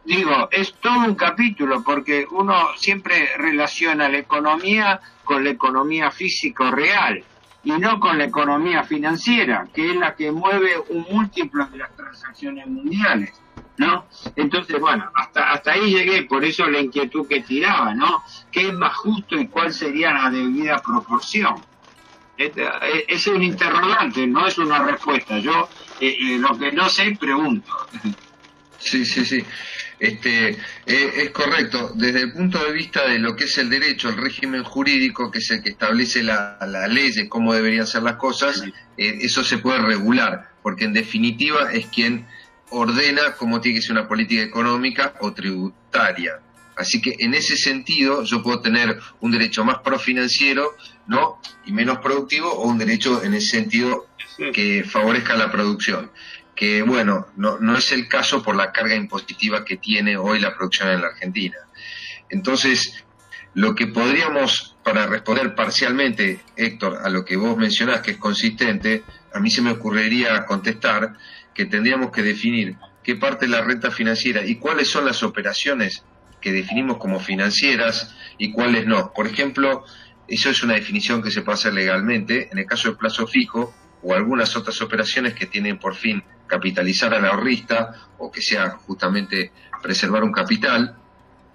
Digo, es todo un capítulo, porque uno siempre relaciona la economía con la economía física real, y no con la economía financiera, que es la que mueve un múltiplo de las transacciones mundiales, ¿no? Entonces, bueno, hasta ahí llegué, por eso la inquietud que tiraba, ¿no? ¿Qué es más justo y cuál sería la debida proporción? Es un interrogante, no es una respuesta. Yo lo que no sé, pregunto. Sí. Es correcto. Desde el punto de vista de lo que es el derecho, el régimen jurídico, que es el que establece la ley de cómo deberían ser las cosas, eso se puede regular, porque en definitiva es quien ordena cómo tiene que ser una política económica o tributaria. Así que en ese sentido yo puedo tener un derecho más profinanciero, ¿no?, y menos productivo, o un derecho en ese sentido que favorezca la producción. Que bueno, no es el caso por la carga impositiva que tiene hoy la producción en la Argentina. Entonces, lo que podríamos, para responder parcialmente, Héctor, a lo que vos mencionás, que es consistente, a mí se me ocurriría contestar que tendríamos que definir qué parte de la renta financiera y cuáles son las operaciones que definimos como financieras y cuáles no. Por ejemplo, eso es una definición que se puede hacer legalmente. En el caso del plazo fijo o algunas otras operaciones que tienen por fin capitalizar al ahorrista o que sea justamente preservar un capital,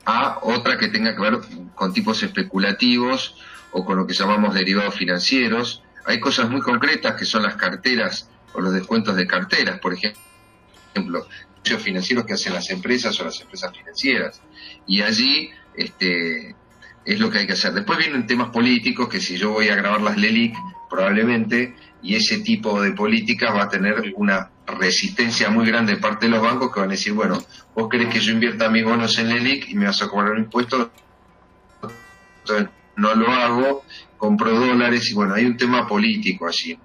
a otra que tenga que ver con tipos especulativos o con lo que llamamos derivados financieros. Hay cosas muy concretas que son las carteras o los descuentos de carteras, por ejemplo, los financieros que hacen las empresas o las empresas financieras, y allí es lo que hay que hacer. Después vienen temas políticos, que si yo voy a grabar las LELIC, probablemente, y ese tipo de políticas va a tener una resistencia muy grande de parte de los bancos, que van a decir, bueno, vos querés que yo invierta mis bonos en LELIC y me vas a cobrar un impuesto, entonces no lo hago, compro dólares, y bueno, hay un tema político allí,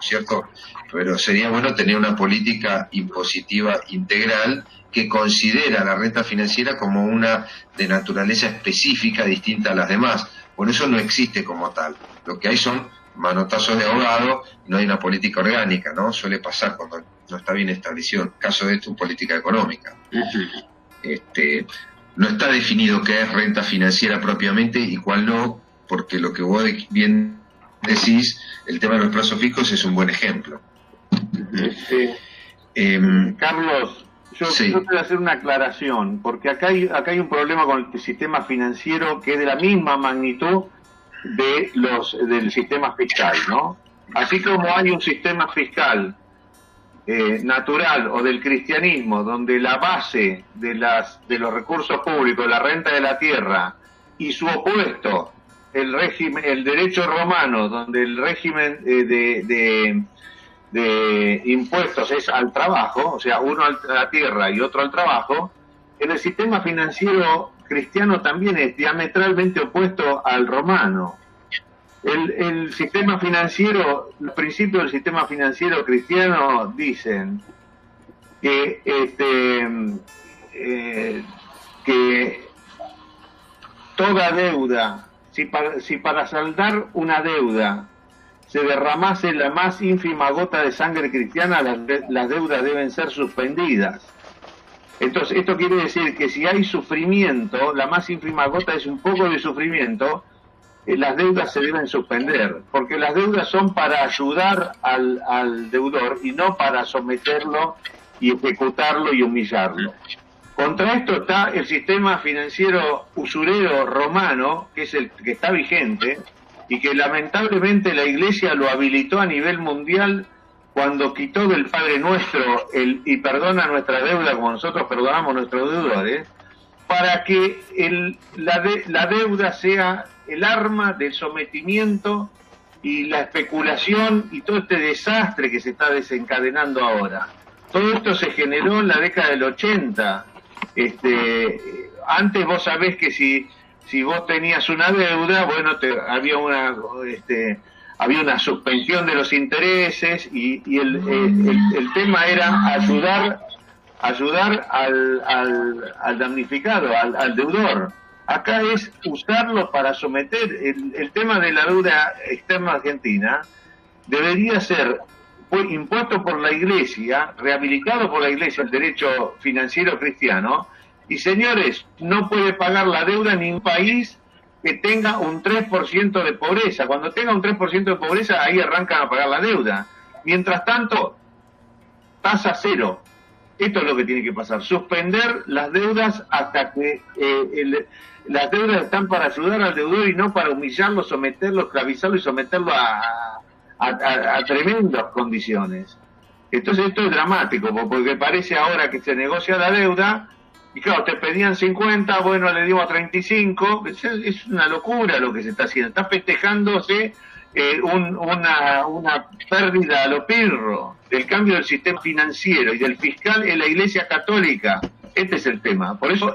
¿cierto? Pero sería bueno tener una política impositiva integral que considera la renta financiera como una de naturaleza específica distinta a las demás. Por eso no existe como tal. Lo que hay son manotazos de ahogado, no hay una política orgánica, ¿no? Suele pasar cuando no está bien establecido. En el caso de esto, política económica. No está definido qué es renta financiera propiamente y cuál no, porque lo que vos bien decís, el tema de los plazos fijos es un buen ejemplo. Carlos, yo quiero hacer una aclaración, porque acá hay un problema con el sistema financiero que es de la misma magnitud del sistema fiscal, ¿no? Así como hay un sistema fiscal natural o del cristianismo, donde la base de los recursos públicos, la renta de la tierra, y su opuesto, el derecho romano, donde el régimen de impuestos es al trabajo, o sea, uno a la tierra y otro al trabajo, en el sistema financiero cristiano también es diametralmente opuesto al romano. El sistema financiero, los principios del sistema financiero cristiano dicen que toda deuda, si para saldar una deuda se derramase la más ínfima gota de sangre cristiana, las deudas deben ser suspendidas. Entonces, esto quiere decir que si hay sufrimiento, la más ínfima gota es un poco de sufrimiento, las deudas se deben suspender, porque las deudas son para ayudar al deudor y no para someterlo y ejecutarlo y humillarlo. Contra esto está el sistema financiero usurero romano, que es el que está vigente, y que lamentablemente la Iglesia lo habilitó a nivel mundial cuando quitó del Padre Nuestro y perdona nuestra deuda como nosotros perdonamos a nuestros deudores, para que la deuda sea el arma del sometimiento y la especulación y todo este desastre que se está desencadenando ahora. Todo esto se generó en la década del 80. Antes vos sabés que si vos tenías una deuda, bueno, había una suspensión de los intereses y el tema era ayudar al damnificado, al deudor. Acá es usarlo para someter. El tema de la deuda externa argentina debería ser impuesto por la Iglesia, rehabilitado por la Iglesia el derecho financiero cristiano, y señores, no puede pagar la deuda ni un país que tenga un 3% de pobreza. Cuando tenga un 3% de pobreza, ahí arrancan a pagar la deuda. Mientras tanto, tasa cero. Esto es lo que tiene que pasar, suspender las deudas hasta que las deudas están para ayudar al deudor y no para humillarlo, someterlo, esclavizarlo y someterlo a tremendas condiciones. Entonces esto es dramático, porque parece ahora que se negocia la deuda y claro, te pedían 50, bueno, le dimos 35, es una locura lo que se está haciendo, está festejándose una pérdida a lo pirro del cambio del sistema financiero y del fiscal en la Iglesia Católica. Este es el tema. Por eso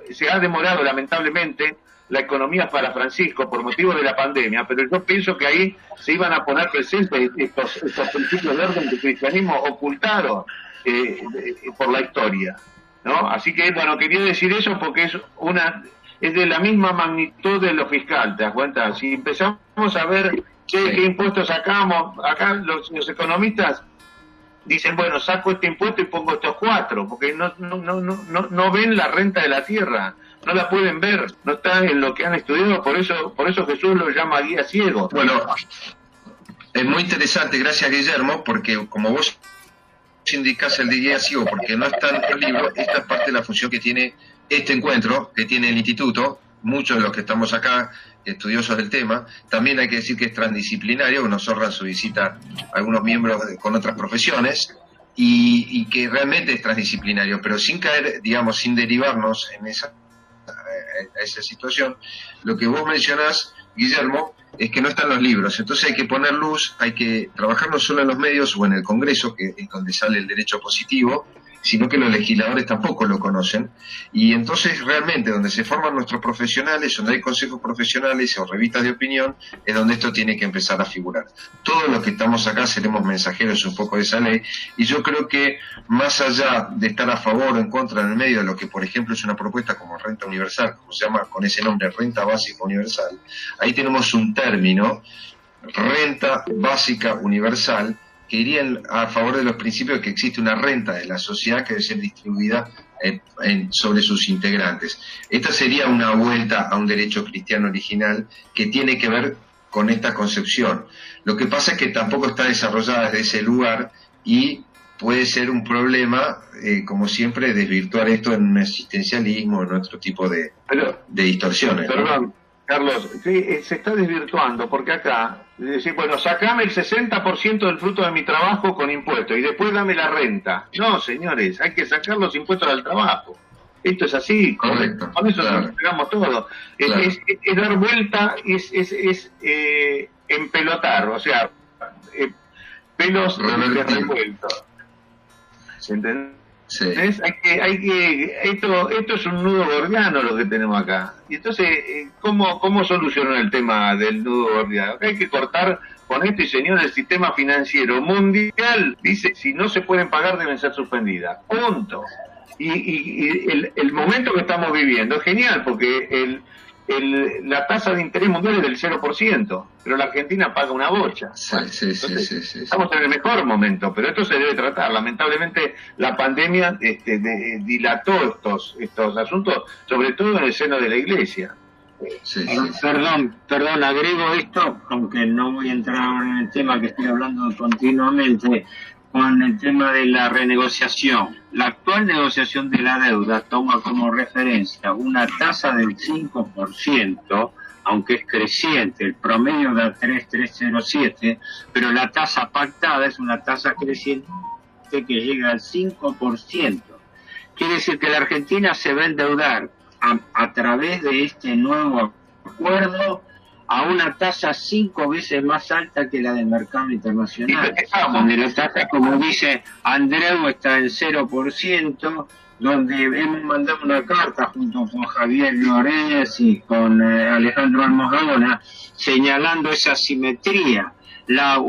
se ha demorado lamentablemente la economía para Francisco por motivo de la pandemia, pero yo pienso que ahí se iban a poner presentes estos principios de orden del cristianismo ocultados por la historia, ¿no? Así que, bueno, quería decir eso porque es de la misma magnitud de lo fiscal, ¿te das cuenta? Si empezamos a ver qué impuestos sacamos, acá los economistas dicen, bueno, saco este impuesto y pongo estos 4, porque no ven la renta de la tierra, no la pueden ver, no está en lo que han estudiado, por eso Jesús lo llama guía ciego. Bueno, es muy interesante, gracias Guillermo, porque como vos indicás el de guía ciego, porque no está en el libro, esta es parte de la función que tiene este encuentro, que tiene el instituto, muchos de los que estamos acá, estudiosos del tema. También hay que decir que es transdisciplinario, nos honran su visita algunos miembros con otras profesiones, y que realmente es transdisciplinario, pero sin caer, digamos, sin derivarnos en esa situación. Lo que vos mencionás, Guillermo, es que no están los libros, entonces hay que poner luz, hay que trabajar no solo en los medios o en el Congreso, que es donde sale el derecho positivo, sino que los legisladores tampoco lo conocen, y entonces realmente donde se forman nuestros profesionales, donde hay consejos profesionales o revistas de opinión, es donde esto tiene que empezar a figurar. Todos los que estamos acá seremos mensajeros un poco de esa ley, y yo creo que más allá de estar a favor o en contra en el medio de lo que por ejemplo es una propuesta como renta universal, como se llama con ese nombre, renta básica universal, ahí tenemos un término, renta básica universal, que irían a favor de los principios de que existe una renta de la sociedad que debe ser distribuida sobre sus integrantes. Esta sería una vuelta a un derecho cristiano original que tiene que ver con esta concepción. Lo que pasa es que tampoco está desarrollada desde ese lugar y puede ser un problema, como siempre, desvirtuar esto en un existencialismo, en otro tipo de distorsiones. Perdón, ¿no? Carlos, sí, se está desvirtuando, porque acá, decir, bueno, sacame el 60% del fruto de mi trabajo con impuestos y después dame la renta. No, señores, hay que sacar los impuestos al trabajo. Esto es así, correcto, con eso claro. nos pegamos todo. Claro. Es dar vuelta, es empelotar, o sea, pelos revueltos. ¿Se entiende? Sí. Esto es un nudo gordiano lo que tenemos acá. Y entonces, ¿cómo solucionar el tema del nudo gordiano? Hay que cortar con esto, y señor, el sistema financiero mundial dice, si no se pueden pagar deben ser suspendidas. Punto. Y el momento que estamos viviendo es genial, porque la tasa de interés mundial es del 0%, pero la Argentina paga una bocha. Sí. Estamos en el mejor momento, pero esto se debe tratar. Lamentablemente la pandemia dilató estos asuntos, sobre todo en el seno de la Iglesia. Perdón, agrego esto, aunque no voy a entrar ahora en el tema que estoy hablando continuamente, con el tema de la renegociación. La actual negociación de la deuda toma como referencia una tasa del 5%, aunque es creciente, el promedio da 3,307, pero la tasa pactada es una tasa creciente que llega al 5%. Quiere decir que la Argentina se va a endeudar a través de este nuevo acuerdo a una tasa 5 veces más alta que la del mercado internacional, donde la tasa, como dice Andreu, está en 0%, donde hemos mandado una carta junto con Javier Llorens y con Alejandro Almodóvar señalando esa simetría. Los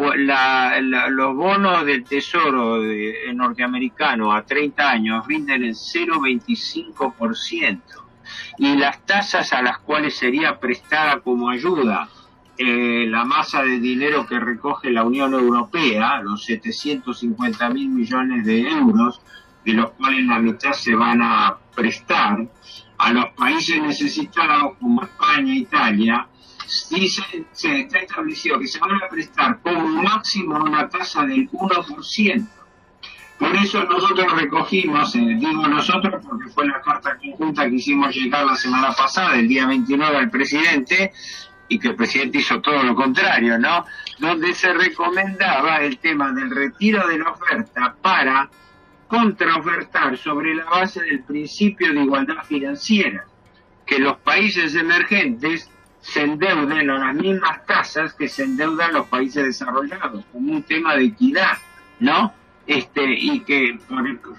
bonos del Tesoro norteamericano a 30 años rinden el 0,25%. Y las tasas a las cuales sería prestada como ayuda la masa de dinero que recoge la Unión Europea, los 750.000 millones de euros, de los cuales la mitad se van a prestar a los países necesitados como España e Italia, se está establecido que se van a prestar como máximo una tasa del 1%. Por eso nosotros recogimos, digo nosotros porque fue la carta conjunta que hicimos llegar la semana pasada, el día 29 al presidente, y que el presidente hizo todo lo contrario, ¿no? Donde se recomendaba el tema del retiro de la oferta para contraofertar sobre la base del principio de igualdad financiera, que los países emergentes se endeuden a las mismas tasas que se endeudan los países desarrollados, como un tema de equidad, ¿no? Y que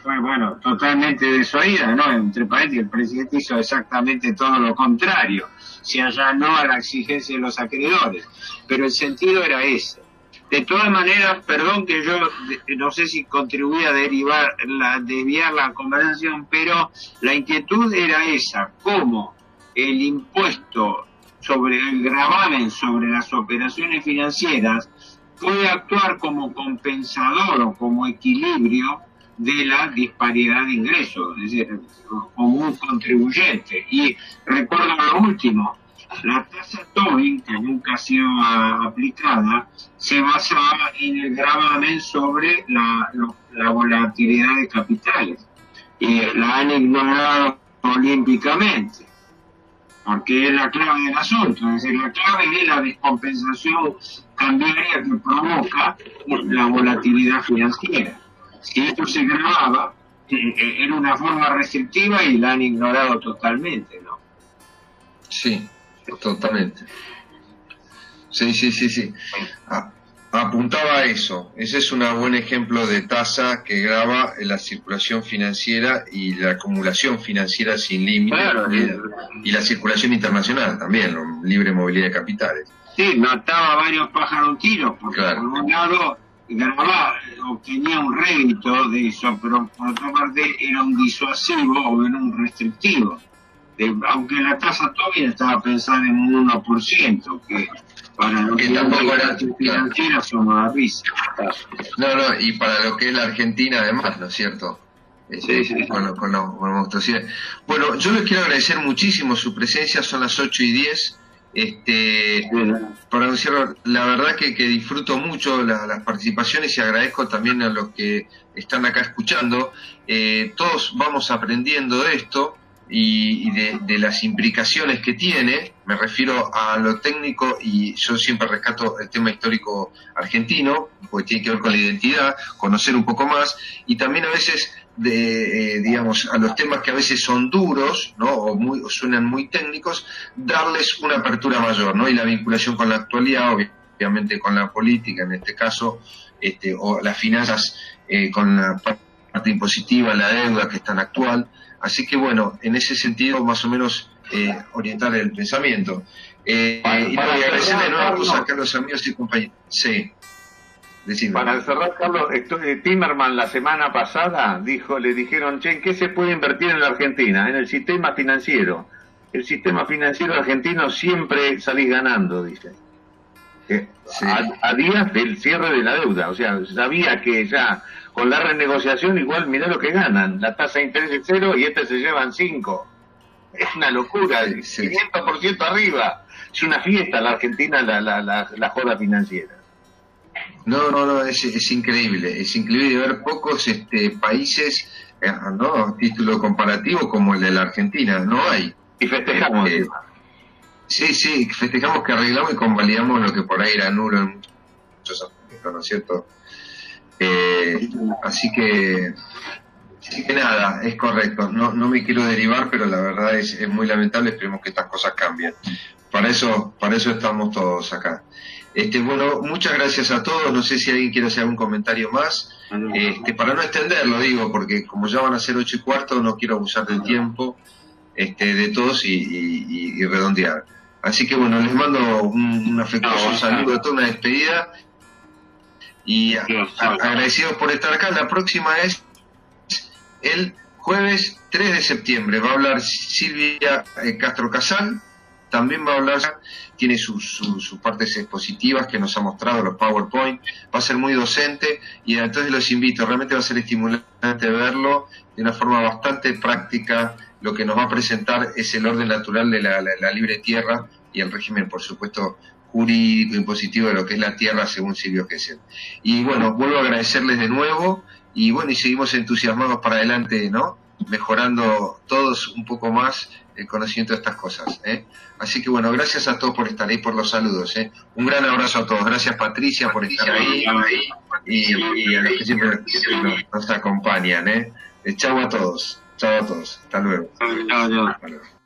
fue, bueno, totalmente desoída, ¿no? Entre paréntesis, el presidente hizo exactamente todo lo contrario, se allanó a la exigencia de los acreedores, pero el sentido era ese. De todas maneras, perdón que yo no sé si contribuí a desviar la conversación, pero la inquietud era esa, cómo el impuesto sobre el gravamen sobre las operaciones financieras puede actuar como compensador o como equilibrio de la disparidad de ingresos, es decir, como un contribuyente. Y recuerdo lo último, la tasa Tobin, que nunca ha sido aplicada, se basaba en el gravamen sobre la volatilidad de capitales. Y la han ignorado olímpicamente, porque es la clave del asunto, es decir, la clave es la descompensación cambiaria que provoca la volatilidad financiera. Si esto se grababa, era una forma restrictiva y la han ignorado totalmente, ¿no? Sí, totalmente. Sí. Apuntaba a eso. Ese es un buen ejemplo de tasa que grava la circulación financiera y la acumulación financiera sin límite, Claro, y la circulación internacional también, la libre movilidad de capitales. sí, mataba varios pájaros un tiro, porque Claro. por un lado grababa, obtenía un rédito de eso, pero por otra parte era un disuasivo o era un restrictivo. Aunque la tasa todavía estaba pensada en un 1%, que para los Que tampoco era, financieras son una risa. No, y para lo que es la Argentina además, ¿no es cierto? Sí. Con los monstruosidades. Bueno, yo les quiero agradecer muchísimo su presencia, son las 8:10. Para anunciar, la verdad que disfruto mucho las participaciones y agradezco también a los que están acá escuchando. Todos vamos aprendiendo de esto y de las implicaciones que tiene. Me refiero a lo técnico, y yo siempre rescato el tema histórico argentino, porque tiene que ver con la identidad, conocer un poco más, y también a veces digamos, a los temas que a veces son duros, ¿no? o suenan muy técnicos, darles una apertura mayor, ¿no? Y la vinculación con la actualidad, obviamente con la política en este caso, o las finanzas, con la parte impositiva, la deuda que es tan actual. Así que bueno, en ese sentido más o menos orientar el pensamiento. Y agradecerle de nuevo a los amigos y compañeros. Sí. Decime. Para cerrar, Carlos, Timerman la semana pasada le dijeron, che, ¿en qué se puede invertir en la Argentina? En el sistema financiero. El sistema financiero argentino siempre salís ganando, dice. Sí. A días del cierre de la deuda, o sea, sabía que ya con la renegociación igual mirá lo que ganan, la tasa de interés es 0 y se llevan 5. Es una locura, sí. 500% arriba. Es una fiesta la Argentina, la joda financiera. No, es increíble ver pocos países, ¿no? Título comparativo como el de la Argentina, no hay. Y festejamos. Sí, festejamos que arreglamos y convalidamos lo que por ahí era nulo en muchos aspectos, ¿no es cierto? Así que nada, es correcto. No me quiero derivar, pero la verdad es muy lamentable. Esperemos que estas cosas cambien. Para eso estamos todos acá. Bueno, muchas gracias a todos. No sé si alguien quiere hacer algún comentario más. Para no extenderlo, digo, porque como ya van a ser 8:15, no quiero abusar del tiempo de todos y redondear. Así que bueno, les mando un afectuoso saludo, toda una despedida. Y agradecidos por estar acá. La próxima es el jueves 3 de septiembre. Va a hablar Silvia Castro Casal. También va a hablar, tiene sus partes expositivas que nos ha mostrado, los PowerPoint, va a ser muy docente, y entonces los invito, realmente va a ser estimulante verlo de una forma bastante práctica. Lo que nos va a presentar es el orden natural de la libre tierra y el régimen, por supuesto, jurídico y impositivo de lo que es la tierra según Silvio Gesell. Y bueno, vuelvo a agradecerles de nuevo, y bueno, y seguimos entusiasmados para adelante, ¿no? Mejorando todos un poco más el conocimiento de estas cosas, Así que bueno, gracias a todos por estar ahí, por los saludos, Un gran abrazo a todos. Gracias, Patricia, por estar ahí, y a los que siempre nos acompañan, Chau a todos. Hasta luego. Chao. Hasta luego.